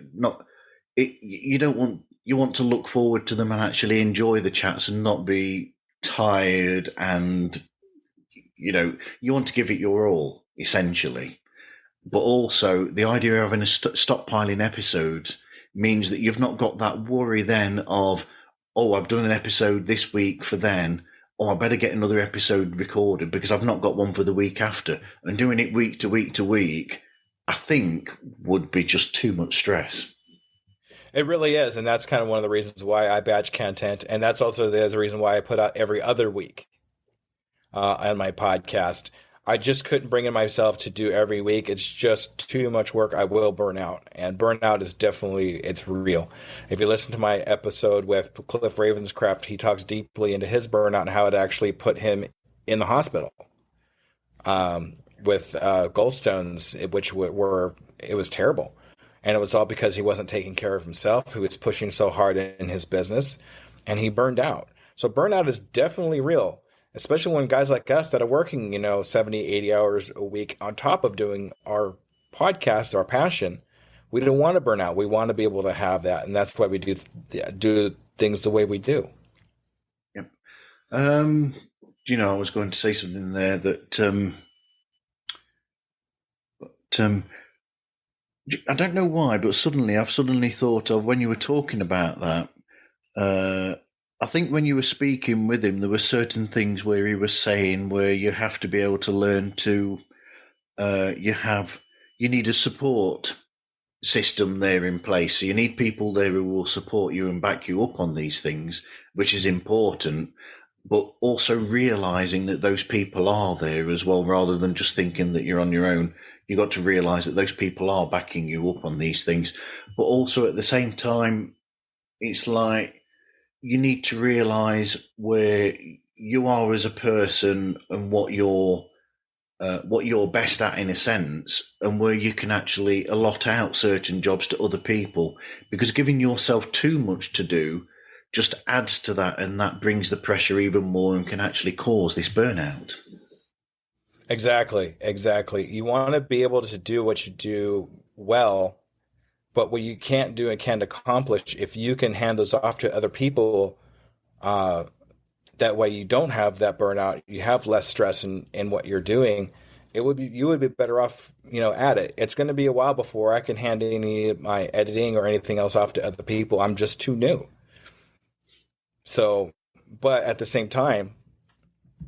you want to look forward to them and actually enjoy the chats and not be tired, and you want to give it your all, essentially. But also the idea of having a stockpiling episodes means that you've not got that worry then of, oh, I've done an episode this week for then, or I better get another episode recorded because I've not got one for the week after. And doing it week to week to week, I think, would be just too much stress. It really is. And that's kind of one of the reasons why I batch content. And that's also the other reason why I put out every other week on my podcast. I just couldn't bring in myself to do every week. It's just too much work. I will burn out. And burnout is definitely, it's real. If you listen to my episode with Cliff Ravenscraft, he talks deeply into his burnout and how it actually put him in the hospital with gallstones, which it was terrible. And it was all because he wasn't taking care of himself. He was pushing so hard in his business, and he burned out. So burnout is definitely real. Especially when guys like us that are working, 70, 80 hours a week on top of doing our podcast, our passion, we don't want to burn out. We want to be able to have that. And that's why we do things the way we do. Yep. I was going to say something there that, I don't know why, but I've suddenly thought of, when you were talking about that, I think when you were speaking with him, there were certain things where he was saying where you have to be able to learn to, you need a support system there in place. So you need people there who will support you and back you up on these things, which is important, but also realizing that those people are there as well, rather than just thinking that you're on your own. You got to realize that those people are backing you up on these things, but also at the same time, it's like, you need to realize where you are as a person and what you're best at, in a sense, and where you can actually allot out certain jobs to other people, because giving yourself too much to do just adds to that, and that brings the pressure even more and can actually cause this burnout. Exactly. You want to be able to do what you do well. But what you can't do and can't accomplish, if you can hand those off to other people, that way you don't have that burnout, you have less stress in what you're doing, you would be better off, at it. It's going to be a while before I can hand any of my editing or anything else off to other people. I'm just too new. So, but at the same time,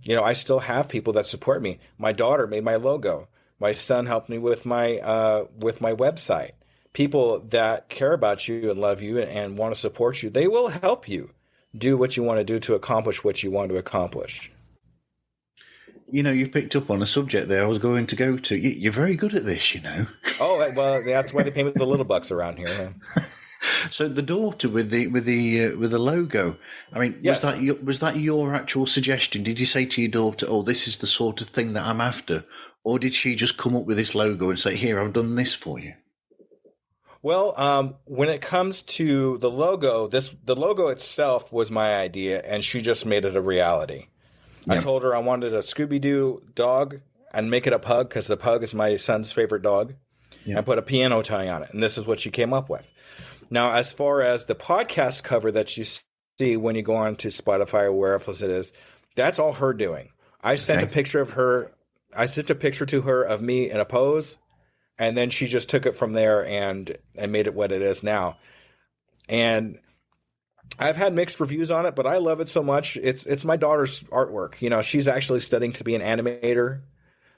I still have people that support me. My daughter made my logo. My son helped me with my website. People that care about you and love you and want to support you, they will help you do what you want to do to accomplish what you want to accomplish. You've picked up on a subject there I was going to go to. You're very good at this, Oh, well, that's why they pay me the little bucks around here. Huh? So the daughter with the logo. I mean, yes. was that your actual suggestion? Did you say to your daughter, "Oh, this is the sort of thing that I'm after," or did she just come up with this logo and say, "Here, I've done this for you"? Well, when it comes to the logo, the logo itself was my idea, and she just made it a reality. Yeah. I told her I wanted a Scooby-Doo dog and make it a pug, because the pug is my son's favorite dog, and put a piano tie on it. And this is what she came up with. Now, as far as the podcast cover that you see when you go on to Spotify or wherever it is, that's all her doing. I sent a picture of her. I sent a picture to her of me in a pose, And then she just took it from there and made it what it is now. And I've had mixed reviews on it, but I love it so much. It's my daughter's artwork. You know, she's actually studying to be an animator.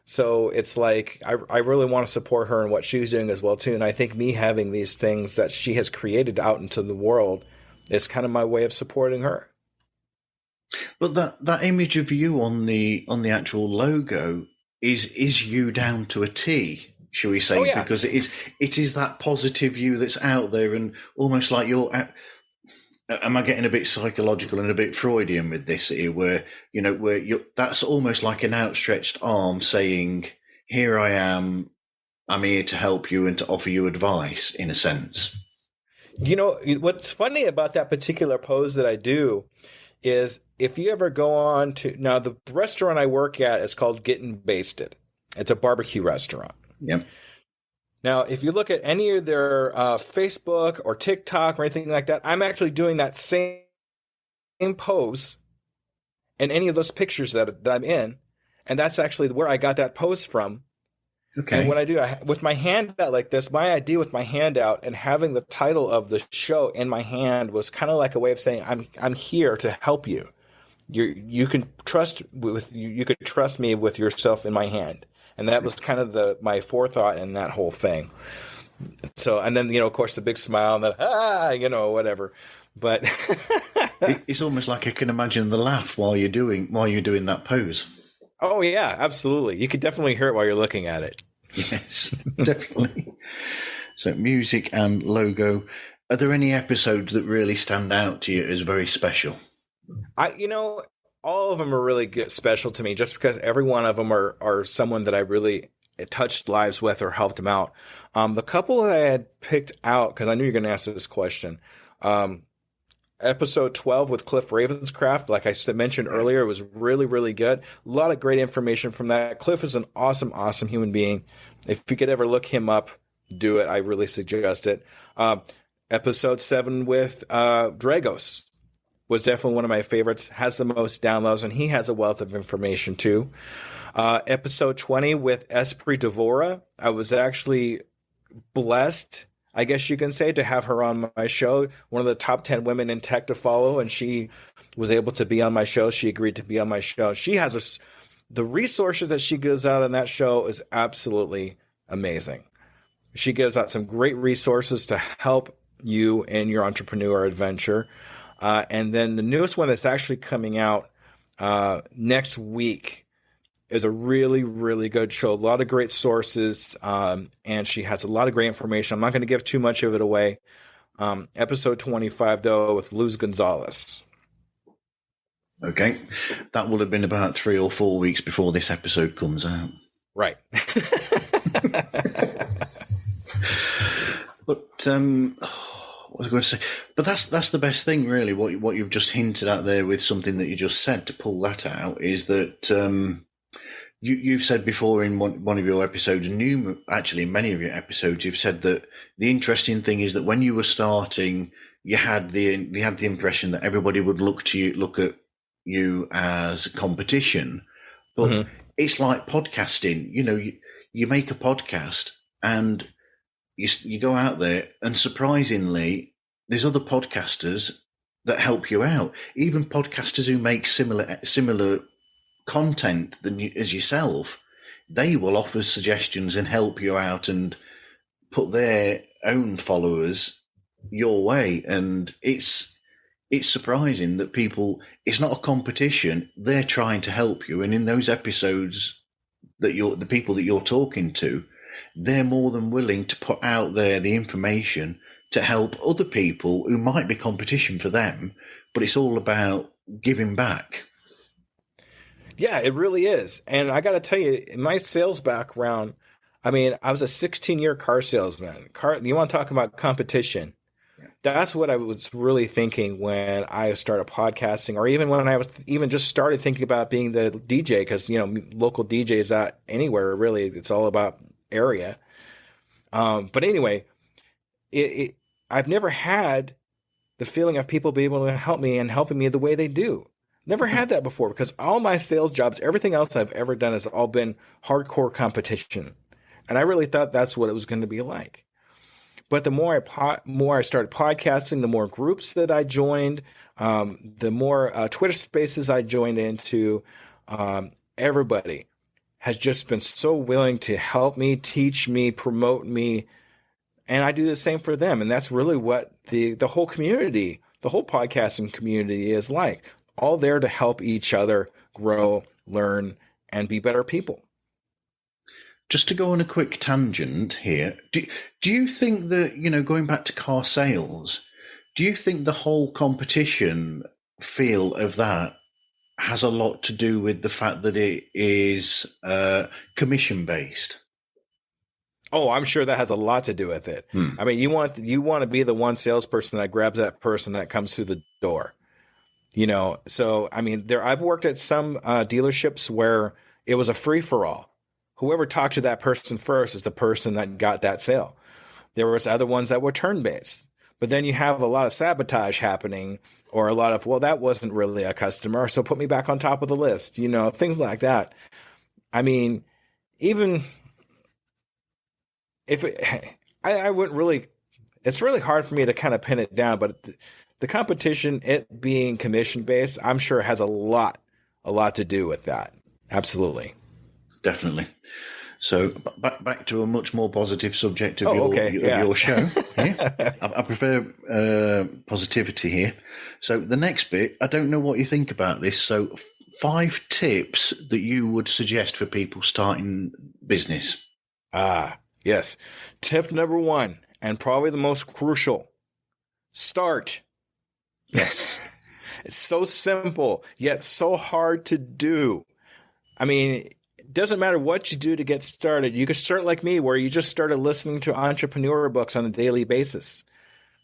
So it's like I really want to support her in what she's doing as well too. And I think me having these things that she has created out into the world is kind of my way of supporting her. But that image of you on the actual logo is you down to a T, shall we say? Oh, yeah. Because it is that positive you that's out there, and almost like you're. Am I getting a bit psychological and a bit Freudian with this here, where that's almost like an outstretched arm saying, "Here I am. I'm here to help you and to offer you advice," in a sense. You know, what's funny about that particular pose that I do is if you ever go on to now the restaurant I work at is called Getting Basted. It's a barbecue restaurant. Yep. Now, if you look at any of their Facebook or TikTok or anything like that, I'm actually doing that same pose in any of those pictures that I'm in, and that's actually where I got that pose from. Okay. And what I do with my hand out like this, my idea with my hand out and having the title of the show in my hand was kind of like a way of saying I'm here to help you. You can trust you could trust me with yourself in my hand. And that was kind of my forethought in that whole thing. So, and then, of course, the big smile and the, whatever. But it's almost like I can imagine the laugh while you're doing that pose. Oh, yeah, absolutely. You could definitely hear it while you're looking at it. Yes, definitely. So music and logo. Are there any episodes that really stand out to you as very special? All of them are really good, special to me just because every one of them are someone that I really touched lives with or helped them out. The couple that I had picked out, because I knew you were going to ask this question, episode 12 with Cliff Ravenscraft, like I mentioned earlier, was really, really good. A lot of great information from that. Cliff is an awesome, awesome human being. If you could ever look him up, do it. I really suggest it. Episode 7 with Dragos was definitely one of my favorites, has the most downloads, and he has a wealth of information too. Episode 20 with Esprit Devora, I was actually blessed, I guess you can say, to have her on my show. One of the top 10 women in tech to follow, and she was able to be on my show. She agreed to be on my show. She has the resources that she gives out on that show is absolutely amazing. She gives out some great resources to help you in your entrepreneur adventure. And then the newest one that's actually coming out next week is a really, really good show. A lot of great sources, and she has a lot of great information. I'm not going to give too much of it away. Episode 25, though, with Luz Gonzalez. Okay. That will have been about 3 or 4 weeks before this episode comes out. Right. But what was I going to say? But that's the best thing, really. What you've just hinted at there with something that you just said, to pull that out, is that you've said before in one of your episodes, actually many of your episodes, you've said that the interesting thing is that when you were starting, you had the impression that everybody would look at you as competition. But it's like podcasting. You make a podcast and you go out there, and surprisingly, there's other podcasters that help you out. Even podcasters who make similar content as yourself, they will offer suggestions and help you out and put their own followers your way. And it's surprising that it's not a competition. They're trying to help you. And in those episodes the people that you're talking to, they're more than willing to put out there the information to help other people who might be competition for them, but it's all about giving back. Yeah, it really is. And I got to tell you, in my sales background, I was a 16-year car salesman. You want to talk about competition? Yeah. That's what I was really thinking when I started podcasting, or even when I was even just started thinking about being the DJ, because, local DJ is not anywhere, really. It's all about area. But anyway, I've never had the feeling of people being able to help me and helping me the way they do. Never had that before, because all my sales jobs, everything else I've ever done has all been hardcore competition. And I really thought that's what it was going to be like. But the more I started podcasting, the more groups that I joined, the more Twitter spaces I joined into, everybody has just been so willing to help me, teach me, promote me. And I do the same for them. And that's really what the whole community, the whole podcasting community is like. All there to help each other grow, learn, and be better people. Just to go on a quick tangent here, do you think that, going back to car sales, do you think the whole competition feel of that has a lot to do with the fact that it is commission based? Oh, I'm sure that has a lot to do with it. I mean, you want to be the one salesperson that grabs that person that comes through the door. So I mean, I've worked at some dealerships where it was a free for all. Whoever talked to that person first is the person that got that sale. There was other ones that were turn based, but then you have a lot of sabotage happening, or a lot of, well, that wasn't really a customer, so put me back on top of the list. Things like that. I mean, even if I wouldn't really, it's really hard for me to kind of pin it down, but the competition, it being commission based, I'm sure has a lot to do with that. Absolutely. Definitely. So back to a much more positive subject of your show. Yeah. I prefer positivity here. So the next bit, I don't know what you think about this. So 5 tips that you would suggest for people starting business. Yes. Tip number 1, and probably the most crucial, start. Yes. It's so simple, yet so hard to do. I mean, it doesn't matter what you do to get started. You could start like me, where you just started listening to entrepreneur books on a daily basis,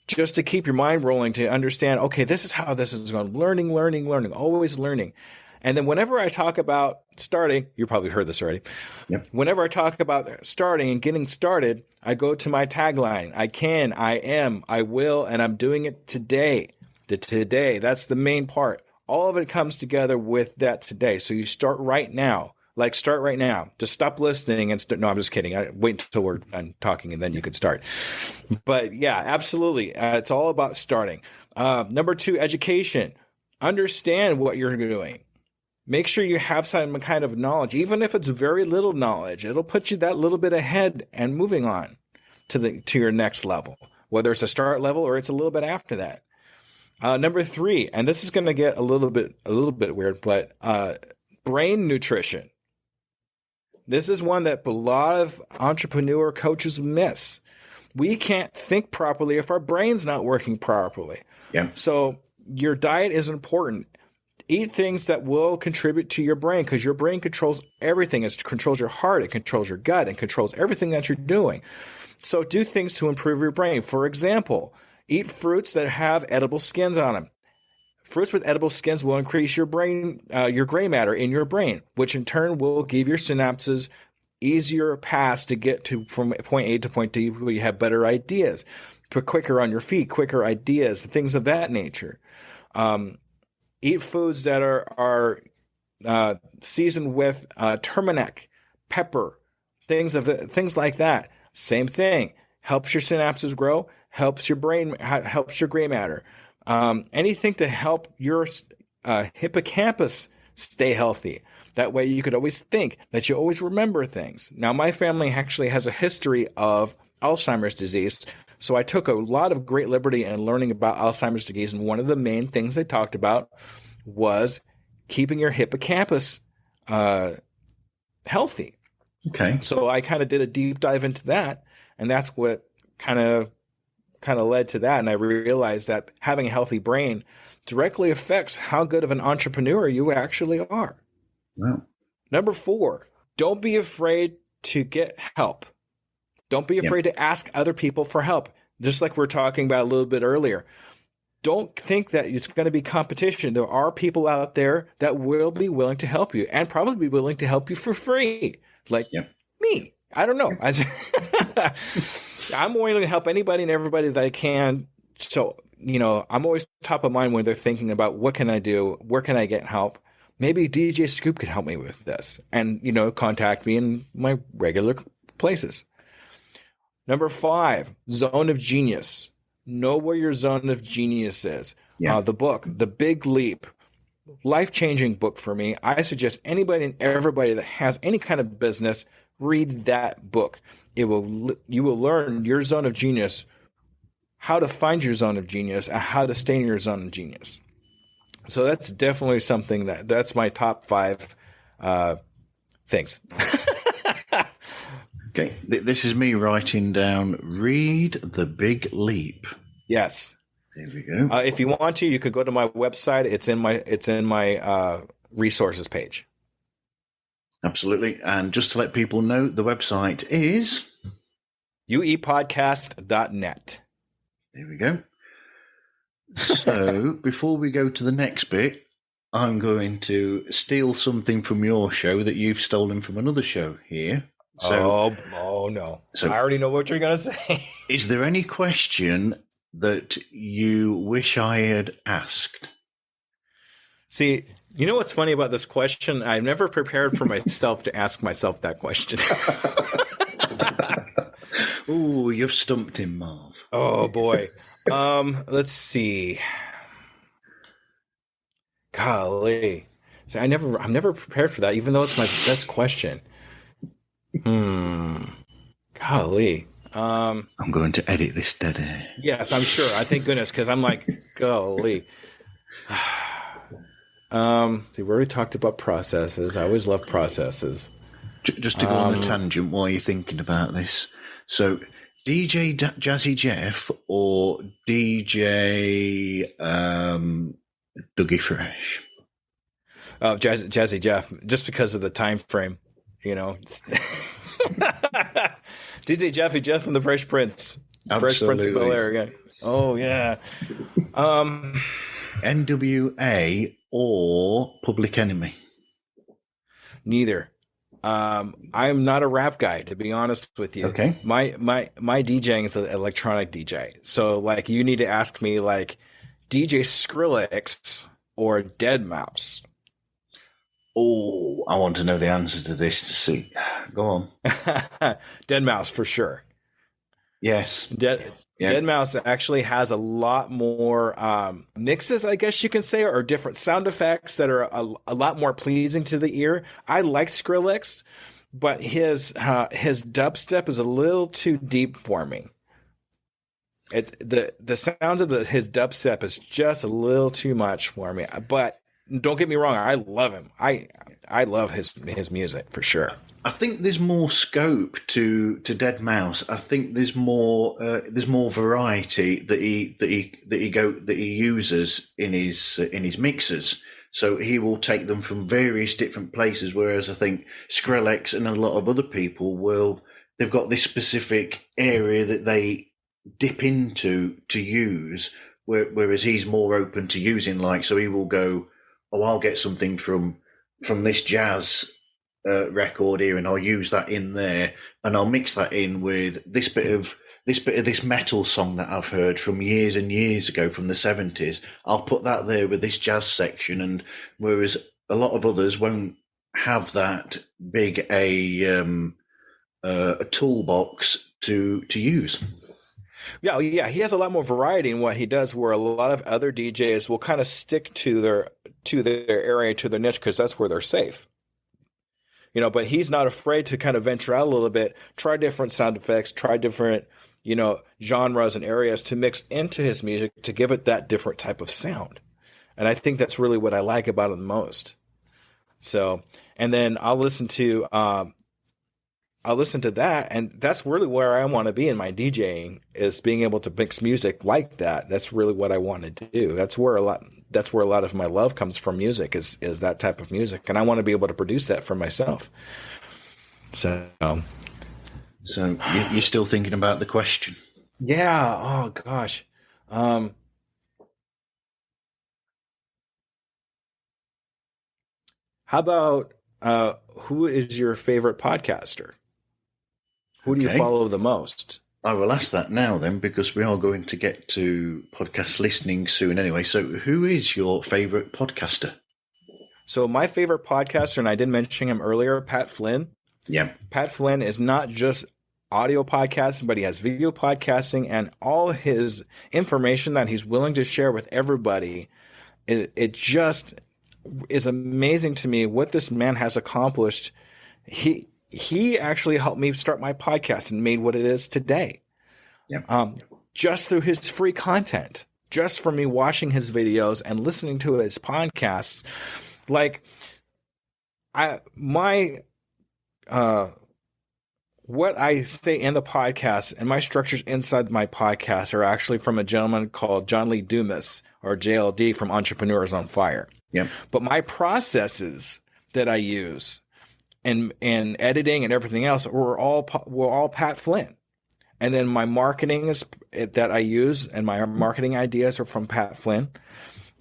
just to keep your mind rolling, to understand, okay, this is how this is going. Learning, always learning. And then whenever I talk about starting, you probably heard this already. Yep. Whenever I talk about starting and getting started, I go to my tagline. I can, I am, I will, and I'm doing it today. Today, that's the main part. All of it comes together with that today. So you start right now. Start right now. Just stop listening and no, I'm just kidding. Wait until we're done talking and then you can start. But yeah, absolutely. It's all about starting. Number 2, education. Understand what you're doing. Make sure you have some kind of knowledge, even if it's very little knowledge. It'll put you that little bit ahead and moving on to your next level, whether it's a start level or it's a little bit after that. Number 3, and this is going to get a little bit weird, but brain nutrition. This is one that a lot of entrepreneur coaches miss. We can't think properly if our brain's not working properly. Yeah. So your diet is important. Eat things that will contribute to your brain, because your brain controls everything. It controls your heart, it controls your gut, it controls everything that you're doing. So do things to improve your brain. For example, eat fruits that have edible skins on them. Fruits with edible skins will increase your brain, your gray matter in your brain, which in turn will give your synapses easier paths to get to from point A to point D, where you have better ideas, put quicker on your feet, quicker ideas, things of that nature. Eat foods that are seasoned with turmeric, pepper, things like that. Same thing. Helps your synapses grow. Helps your brain. Helps your gray matter. Anything to help your hippocampus stay healthy. That way you could always think, that you always remember things. Now, my family actually has a history of Alzheimer's disease, so I took a lot of great liberty in learning about Alzheimer's disease, and one of the main things they talked about was keeping your hippocampus healthy. Okay. So I kind of did a deep dive into that, and that's what kind of led to that. And I realized that having a healthy brain directly affects how good of an entrepreneur you actually are. Wow. Number 4, don't be afraid to get help. Don't be afraid to ask other people for help. Just like we were talking about a little bit earlier. Don't think that it's going to be competition. There are people out there that will be willing to help you, and probably be willing to help you for free. Like me. I don't know. I'm willing to help anybody and everybody that I can. So, I'm always top of mind when they're thinking about what can I do? Where can I get help? Maybe DJ Scoop could help me with this, and, contact me in my regular places. Number 5, Zone of Genius. Know where your zone of genius is. Yeah. The book, The Big Leap, life-changing book for me. I suggest anybody and everybody that has any kind of business read that book. You will learn your zone of genius, how to find your zone of genius, and how to stay in your zone of genius. So that's definitely something that's my top 5 things. Okay, this is me writing down, read The Big Leap. Yes. There we go. If you want to, you could go to my website. It's in my resources page. Absolutely. And just to let people know, the website is uepodcast.net. There we go. So before we go to the next bit, I'm going to steal something from your show that you've stolen from another show here. So, oh no. So, I already know what you're going to say. Is there any question that you wish I had asked? See, you know what's funny about this question? I've never prepared for myself to ask myself that question. Ooh, you've stumped him, Marv. Oh boy. Let's see. Golly. See, I'm never prepared for that, even though it's my best question. Golly. I'm going to edit this dead air. Yes, I'm sure. I thank goodness, because I'm like, golly. See, we already talked about processes. I always love processes. Just to go on a tangent while you're thinking about this. So, DJ Jazzy Jeff or DJ Dougie Fresh? Oh, Jazzy Jeff, just because of the time frame, you know. DJ Jeffy Jeff from the Fresh Prince. Fresh Prince of Bel-Air again. Oh, yeah. NWA or Public Enemy? Neither. I'm not a rap guy, to be honest with you. Okay. My DJing is an electronic DJ. So, like, you need to ask me, like, DJ Skrillex or Deadmau5. Oh, I want to know the answer to this to see. Go on. Deadmau5 for sure. Yes. Deadmau5 actually has a lot more mixes, I guess you can say, or different sound effects that are a lot more pleasing to the ear. I like Skrillex, but his dubstep is a little too deep for me. The sounds of his dubstep is just a little too much for me. But don't get me wrong, I love him. I love his music for sure. I think there's more scope to Deadmau5. I think there's more variety that he uses in his mixes. So he will take them from various different places. Whereas I think Skrillex and a lot of other people they've got this specific area that they dip into to use. Whereas he's more open to using, like, so he will go, oh, I'll get something from this jazz record here, and I'll use that in there, and I'll mix that in with this bit of this metal song that I've heard from years and years ago from the 70s. I'll put that there with this jazz section, and whereas a lot of others won't have that big a toolbox to use. Yeah, he has a lot more variety in what he does, where a lot of other DJs will kind of stick to their area, to their niche, because that's where they're safe. You know, but he's not afraid to kind of venture out a little bit, try different sound effects, try different, you know, genres and areas to mix into his music to give it that different type of sound. And I think that's really what I like about him the most. So, and then I'll listen to that, and that's really where I want to be in my DJing, is being able to mix music like that. That's really what I want to do. That's where a lot of my love comes from. Music is that type of music, and I want to be able to produce that for myself. So you're still thinking about the question? Yeah. Oh gosh. How about who is your favorite podcaster? Who do you follow the most? I will ask that now then, because we are going to get to podcast listening soon anyway. So who is your favorite podcaster? So my favorite podcaster, and I did mention him earlier, Pat Flynn. Yeah. Pat Flynn is not just audio podcasting, but he has video podcasting, and all his information that he's willing to share with everybody. It just is amazing to me what this man has accomplished. He actually helped me start my podcast and made what it is today. Yeah. Just through his free content, just from me watching his videos and listening to his podcasts. Like what I say in the podcast and my structures inside my podcast are actually from a gentleman called John Lee Dumas, or JLD, from Entrepreneurs on Fire. Yeah. But my processes that I use in editing and everything else were all Pat Flynn. And then my marketing that I use and my marketing ideas are from Pat Flynn.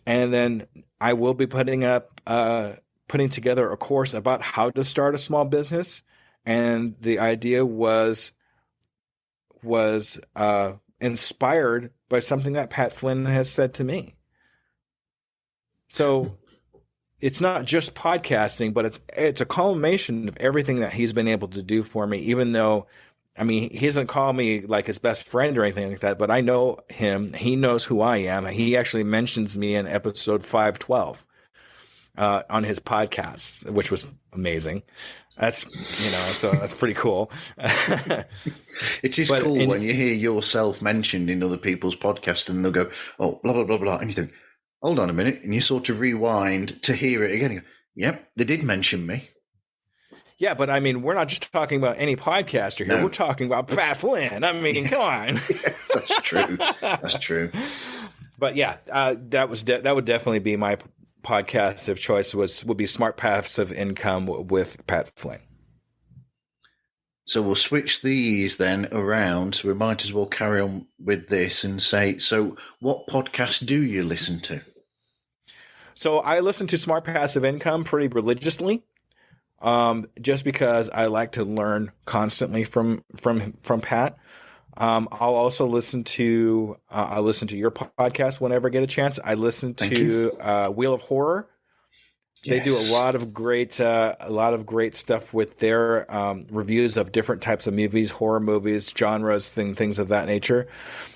And then I will be putting together a course about how to start a small business. And the idea was inspired by something that Pat Flynn has said to me. So it's not just podcasting, but it's a culmination of everything that he's been able to do for me, even though, I mean, he doesn't call me like his best friend or anything like that, but I know him. He knows who I am. He actually mentions me in episode 512 on his podcast, which was amazing. That's, so that's pretty cool. It is cool when you hear yourself mentioned in other people's podcasts and they'll go, oh, blah, blah, blah, blah. And you think, hold on a minute. And you sort of rewind to hear it again. You go, yep, they did mention me. Yeah, but I mean, we're not just talking about any podcaster here. No. We're talking about Pat Flynn. I mean, come on. Yeah, that's true. That's true. But yeah, that would definitely be my podcast of choice. Would be Smart Passive Income with Pat Flynn. So we'll switch these then around. So we might as well carry on with this and say, so what podcast do you listen to? So I listen to Smart Passive Income pretty religiously. Just because I like to learn constantly from Pat. I'll also listen to your podcast whenever I get a chance. I listen to Wheel of Horror. They do a lot of great stuff with their reviews of different types of movies, horror movies, genres, things of that nature.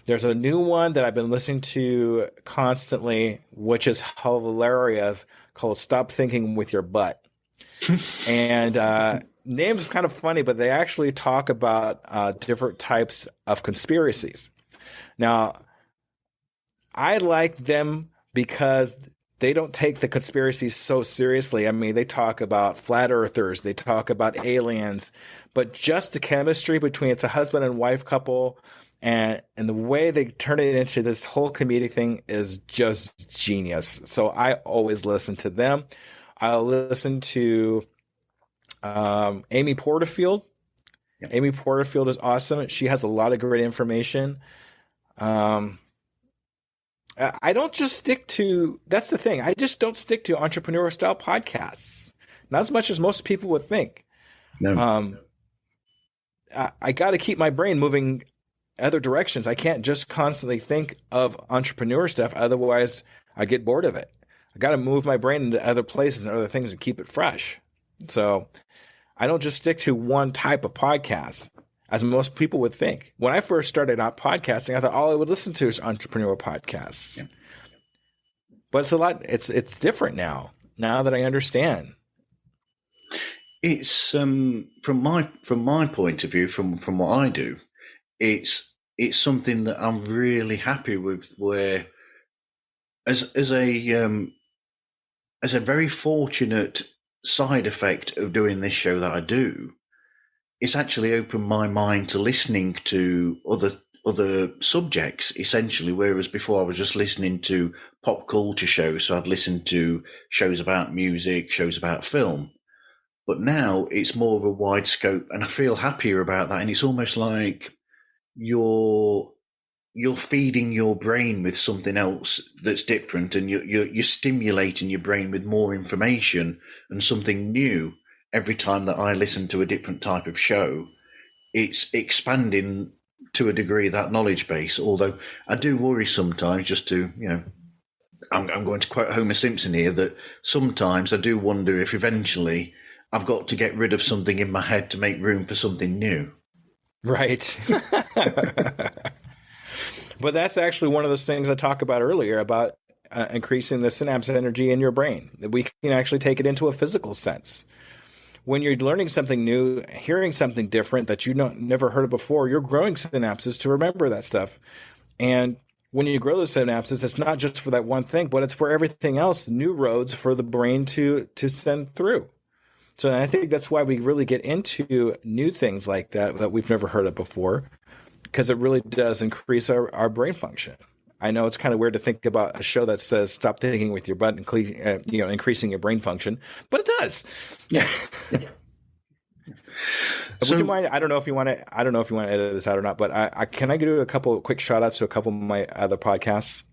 There's a new one that I've been listening to constantly, which is hilarious, called "Stop Thinking with Your Butt." And name's kind of funny, but they actually talk about different types of conspiracies. Now, I like them because they don't take the conspiracies so seriously. I mean, they talk about flat earthers, they talk about aliens, but just the chemistry between it's a husband and wife couple, and the way they turn it into this whole comedic thing is just genius. So I always listen to them. I'll listen to Amy Porterfield. Yep. Amy Porterfield is awesome. She has a lot of great information. I don't just stick to, that's the thing. I just don't stick to entrepreneurial style podcasts. Not as much as most people would think. No. I got to keep my brain moving other directions. I can't just constantly think of entrepreneur stuff. Otherwise, I get bored of it. I got to move my brain into other places and other things and keep it fresh. So I don't just stick to one type of podcast, as most people would think. When I first started out podcasting, I thought all I would listen to is entrepreneurial podcasts. Yeah. But it's different now that I understand. It's from my point of view, from what I do, it's something that I'm really happy with, where as a very fortunate side effect of doing this show that I do, it's actually opened my mind to listening to other subjects, essentially, whereas before I was just listening to pop culture shows. So I'd listen to shows about music, shows about film. But now it's more of a wide scope, and I feel happier about that. And it's almost like you're feeding your brain with something else that's different, and you're stimulating your brain with more information and something new every time that I listen to a different type of show. It's expanding to a degree that knowledge base. Although I do worry sometimes, just to, I'm going to quote Homer Simpson here, that sometimes I do wonder if eventually I've got to get rid of something in my head to make room for something new. Right. But that's actually one of those things I talked about earlier about increasing the synapse energy in your brain. We can actually take it into a physical sense. When you're learning something new, hearing something different that you never heard of before, you're growing synapses to remember that stuff. And when you grow the synapses, it's not just for that one thing, but it's for everything else, new roads for the brain to send through. So I think that's why we really get into new things like that we've never heard of before, because it really does increase our brain function. I know it's kind of weird to think about a show that says stop thinking with your butt and increasing your brain function, but it does. Yeah. Would you mind? I don't know if you want to edit this out or not, but can I do a couple of quick shout outs to a couple of my other podcasts?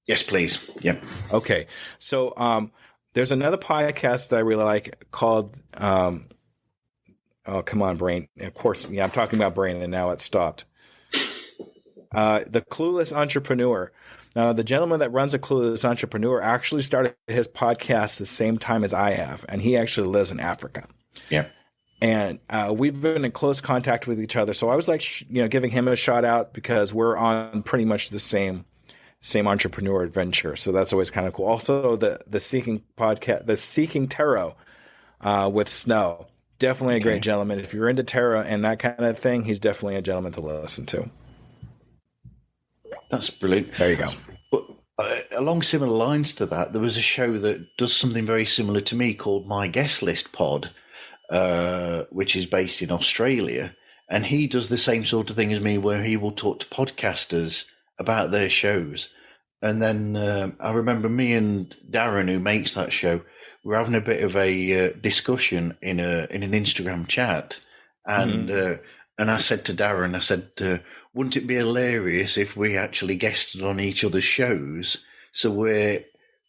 Yes, please. Yep. Okay. So there's another podcast that I really like called oh, come on, brain. Of course, yeah, I'm talking about brain and now it stopped. The Clueless Entrepreneur. Now, the gentleman that runs a Clueless Entrepreneur actually started his podcast the same time as I have, and he actually lives in Africa. Yeah. And we've been in close contact with each other. So I was like, giving him a shout out because we're on pretty much the same entrepreneur adventure. So that's always kind of cool. Also, the Seeking podcast, the Seeking Tarot with Snow. Definitely a great gentleman. If you're into tarot and that kind of thing, he's definitely a gentleman to listen to. That's brilliant. There you go. But along similar lines to that, there was a show that does something very similar to me called My Guest List Pod, which is based in Australia. And he does the same sort of thing as me, where he will talk to podcasters about their shows. And then I remember me and Darren, who makes that show, were having a bit of a discussion in an Instagram chat. And and I said to Darren, wouldn't it be hilarious if we actually guested on each other's shows? So we're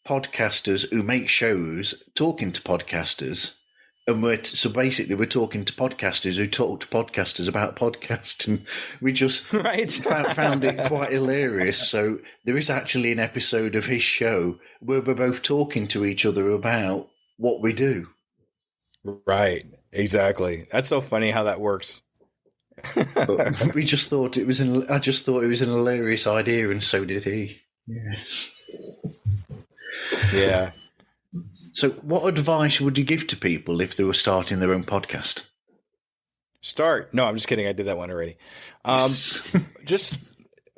podcasters who make shows talking to podcasters. And so basically we're talking to podcasters who talk to podcasters about podcasting. We just found it quite hilarious. So there is actually an episode of his show where we're both talking to each other about what we do. Right. Exactly. That's so funny how that works. But we just thought I just thought it was an hilarious idea, and so did he. Yes. Yeah. So what advice would you give to people if they were starting their own podcast? No, I'm just kidding. I did that one already. Yes. Just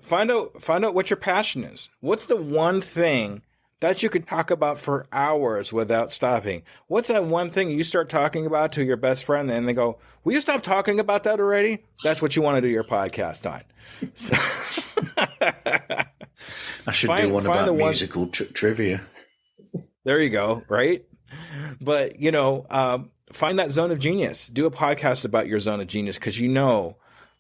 find out what your passion is. What's the one thing that you could talk about for hours without stopping? What's that one thing you start talking about to your best friend and they go, will you stop talking about that already? That's what you want to do your podcast on. So I should do one about musical trivia. There you go. Right. But, find that zone of genius. Do a podcast about your zone of genius, because you know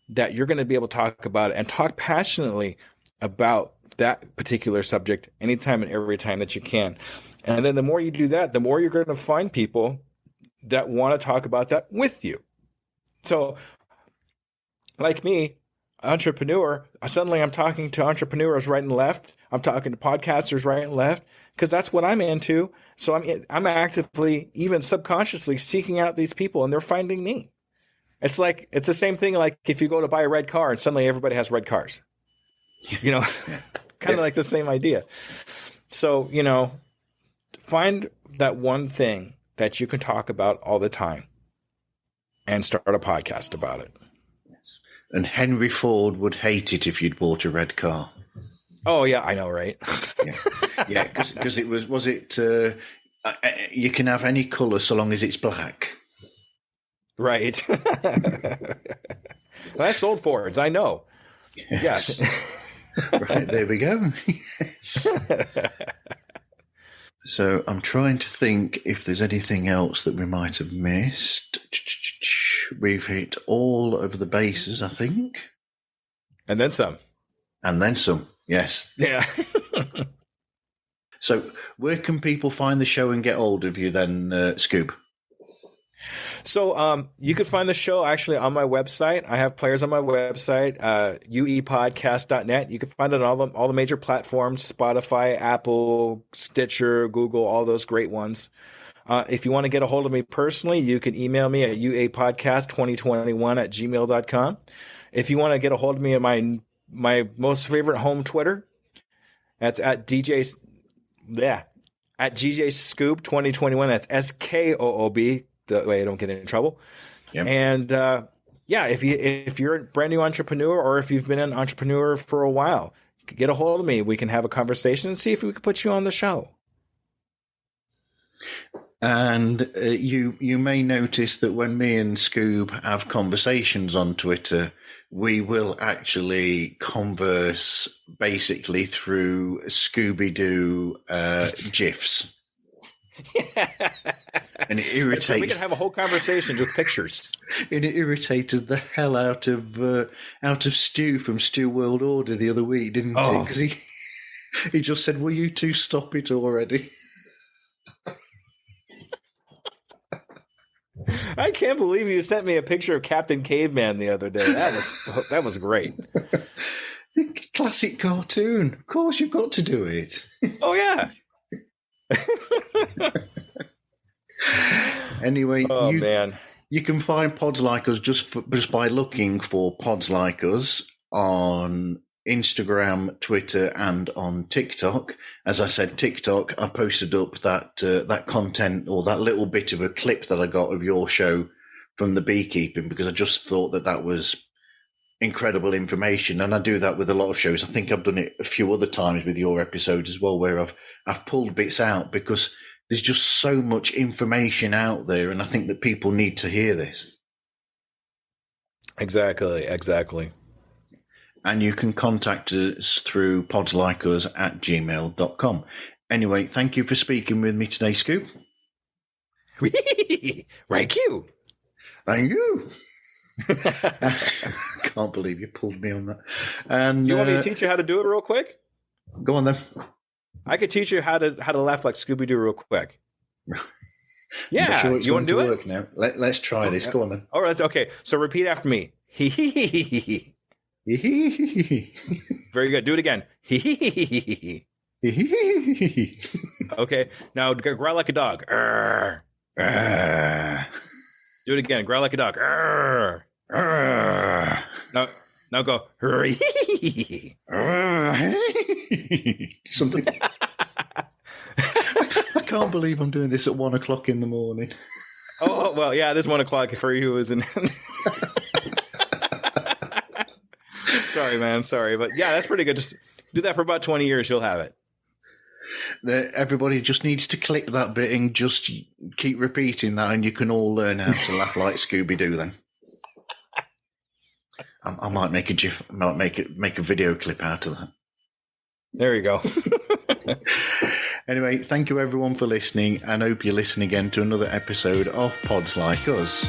that you're going to be able to talk about it and talk passionately about that particular subject anytime and every time that you can. And then the more you do that, the more you're going to find people that want to talk about that with you. So like me, entrepreneur, suddenly I'm talking to entrepreneurs right and left. I'm talking to podcasters right and left, because that's what I'm into. So I'm actively, even subconsciously, seeking out these people, and they're finding me. It's the same thing like if you go to buy a red car and suddenly everybody has red cars. Kind of like the same idea. So, find that one thing that you can talk about all the time and start a podcast about it. Yes. And Henry Ford would hate it if you'd bought a red car. Oh, yeah, I know, right? Yeah, because it was it you can have any color so long as it's black. Right. I sold Fords, I know. Yes. Right, there we go. Yes. So I'm trying to think if there's anything else that we might have missed. We've hit all over the bases, I think. And then some. And then some, yes. Yeah. So where can people find the show and get hold of you then, Scoob? So you can find the show actually on my website. I have players on my website, uepodcast.net. You can find it on all the major platforms, Spotify, Apple, Stitcher, Google, all those great ones. If you want to get a hold of me personally, you can email me at uapodcast2021@gmail.com. If you want to get a hold of me at my most favorite home Twitter, that's at at DJ Scoob 2021. That's SKOOB. That way I don't get in trouble. Yep. And if you're a brand new entrepreneur, or if you've been an entrepreneur for a while, get a hold of me. We can have a conversation and see if we can put you on the show. And you may notice that when me and Scoob have conversations on Twitter, we will actually converse basically through Scooby-Doo GIFs. And it irritates. We can have a whole conversation with pictures. And it irritated the hell out of Stu from Stu World Order the other week, didn't it? Because he just said, "Will you two stop it already?" I can't believe you sent me a picture of Captain Caveman the other day. That was great. Classic cartoon. Of course, you've got to do it. Oh yeah. Anyway, man, you can find Pods Like Us just by looking for Pods Like Us on Instagram, Twitter, and on TikTok. As I said, TikTok, I posted up that content, or that little bit of a clip that I got of your show from the beekeeping, because I just thought that was incredible information. And I do that with a lot of shows. I think I've done it a few other times with your episodes as well, where I've pulled bits out because there's just so much information out there, and I think that people need to hear this. Exactly. And you can contact us through podslikeus@gmail.com. Anyway, thank you for speaking with me today, Scoop. Thank you. Thank you. Can't believe you pulled me on that. And do you want me to teach you how to do it real quick? Go on then. I could teach you how to laugh like Scooby-Doo real quick. Yeah. Sure do you want to do work now? Let's try this. Go on then. All right. Okay. So repeat after me. Very good. Do it again. Okay. Now growl like a dog. Do it again. Growl like a dog. Now go. Something. I can't believe I'm doing this at 1 o'clock in the morning. Oh well, yeah, it is 1 o'clock for you, isn't it? Sorry, man. Sorry, but yeah, that's pretty good. Just do that for about 20 years, you'll have it. Everybody just needs to clip that bit and just keep repeating that, and you can all learn how to laugh like Scooby-Doo. Then I might make a GIF. I might make a video clip out of that. There you go. Anyway, thank you everyone for listening, and hope you listen again to another episode of Pods Like Us.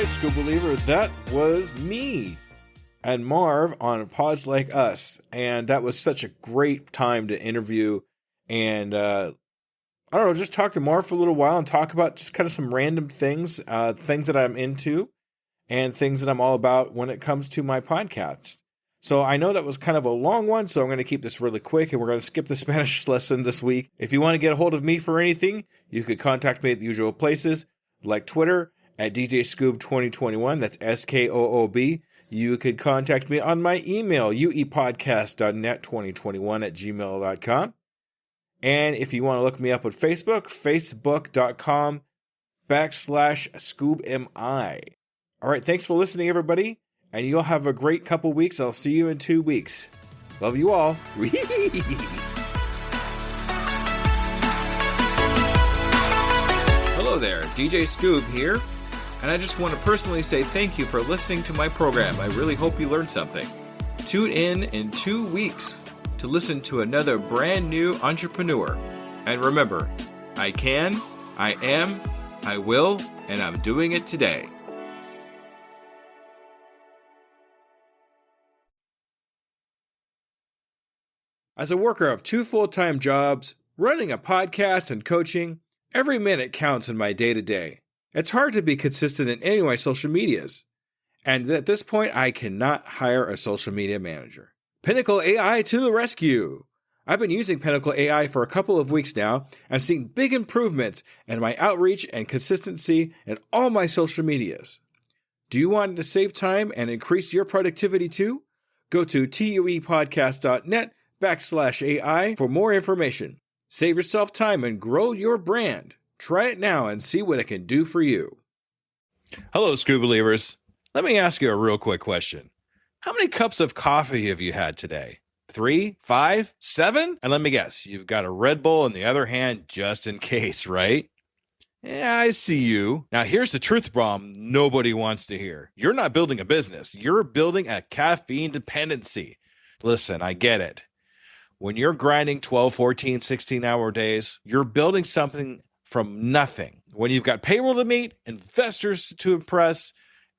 Skoobeliever, that was me and Marv on Pods Like Us, and that was such a great time to interview and I don't know, just talk to Marv for a little while and talk about just kind of some random things, things that I'm into and things that I'm all about when it comes to my podcast. So I know that was kind of a long one, so I'm going to keep this really quick, and we're going to skip the Spanish lesson this week. If you want to get a hold of me for anything, you could contact me at the usual places, like Twitter, at DJ Scoob 2021, that's SKOOB. You could contact me on my email, uepodcast.net2021@gmail.com. And if you want to look me up on Facebook, facebook.com/ScoobMI. All right, thanks for listening, everybody. And you'll have a great couple weeks. I'll see you in 2 weeks. Love you all. Hello there, DJ Scoob here. And I just want to personally say thank you for listening to my program. I really hope you learned something. Tune in 2 weeks to listen to another brand new entrepreneur. And remember, I can, I am, I will, and I'm doing it today. As a worker of 2 full-time jobs, Running a podcast and coaching, every minute counts in my day-to-day. It's hard to be consistent in any of my social medias. And at this point, I cannot hire a social media manager. Pinnacle AI to the rescue! I've been using Pinnacle AI for a couple of weeks now. I've seen big improvements in my outreach and consistency in all my social medias. Do you want to save time and increase your productivity too? Go to tuepodcast.net/AI for more information. Save yourself time and grow your brand. Try it now and see what it can do for you. Hello, Skoobelievers. Let me ask you a real quick question. How many cups of coffee have you had today? 3, 5, 7? And let me guess, you've got a Red Bull in the other hand just in case, right? Yeah, I see you. Now, here's the truth bomb nobody wants to hear. You're not building a business. You're building a caffeine dependency. Listen, I get it. When you're grinding 12, 14, 16-hour days, you're building something from nothing. When you've got payroll to meet, investors to impress,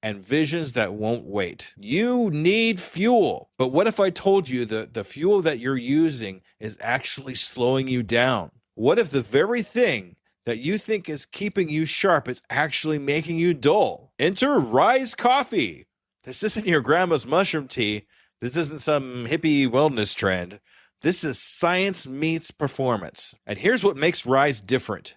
and visions that won't wait. You need fuel. But what if I told you that the fuel that you're using is actually slowing you down? What if the very thing that you think is keeping you sharp is actually making you dull? Enter Rise Coffee. This isn't your grandma's mushroom tea. This isn't some hippie wellness trend. This is science meets performance. And here's what makes Rise different.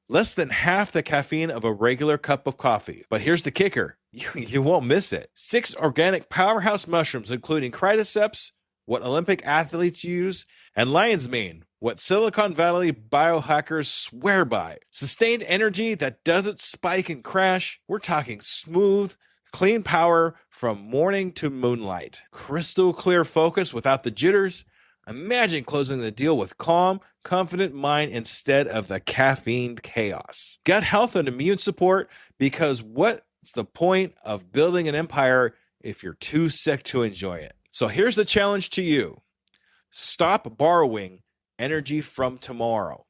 Less than half the caffeine of a regular cup of coffee. But here's the kicker. You won't miss it. 6 organic powerhouse mushrooms, including cordyceps, what Olympic athletes use, and lion's mane, what Silicon Valley biohackers swear by. Sustained energy that doesn't spike and crash. We're talking smooth, clean power from morning to moonlight. Crystal clear focus without the jitters. Imagine closing the deal with calm, confident mind instead of the caffeine chaos. Gut health and immune support, because what's the point of building an empire if you're too sick to enjoy it? So here's the challenge to you. Stop borrowing energy from tomorrow.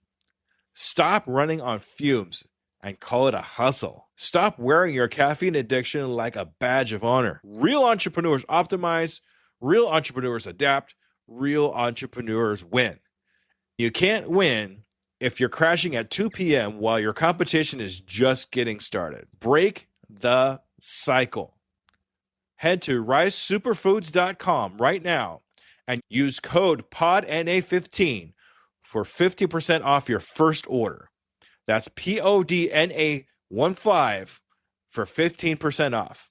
Stop running on fumes and call it a hustle. Stop wearing your caffeine addiction like a badge of honor. Real entrepreneurs optimize, real entrepreneurs adapt, real entrepreneurs win. You can't win if you're crashing at 2 p.m. while your competition is just getting started. Break the cycle. Head to risesuperfoods.com right now and use code PODNA15 for 50% off your first order. That's PODNA15 for 15% off.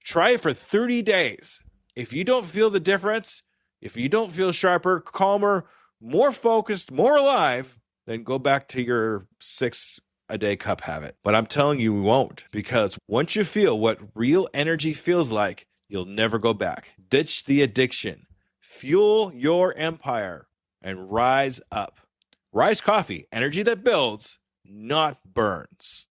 Try it for 30 days. If you don't feel the difference, if you don't feel sharper, calmer, more focused, more alive, then go back to your 6-a-day cup habit. But I'm telling you, we won't, because once you feel what real energy feels like, you'll never go back. Ditch the addiction, fuel your empire, and rise up. Rise Coffee, energy that builds, not burns.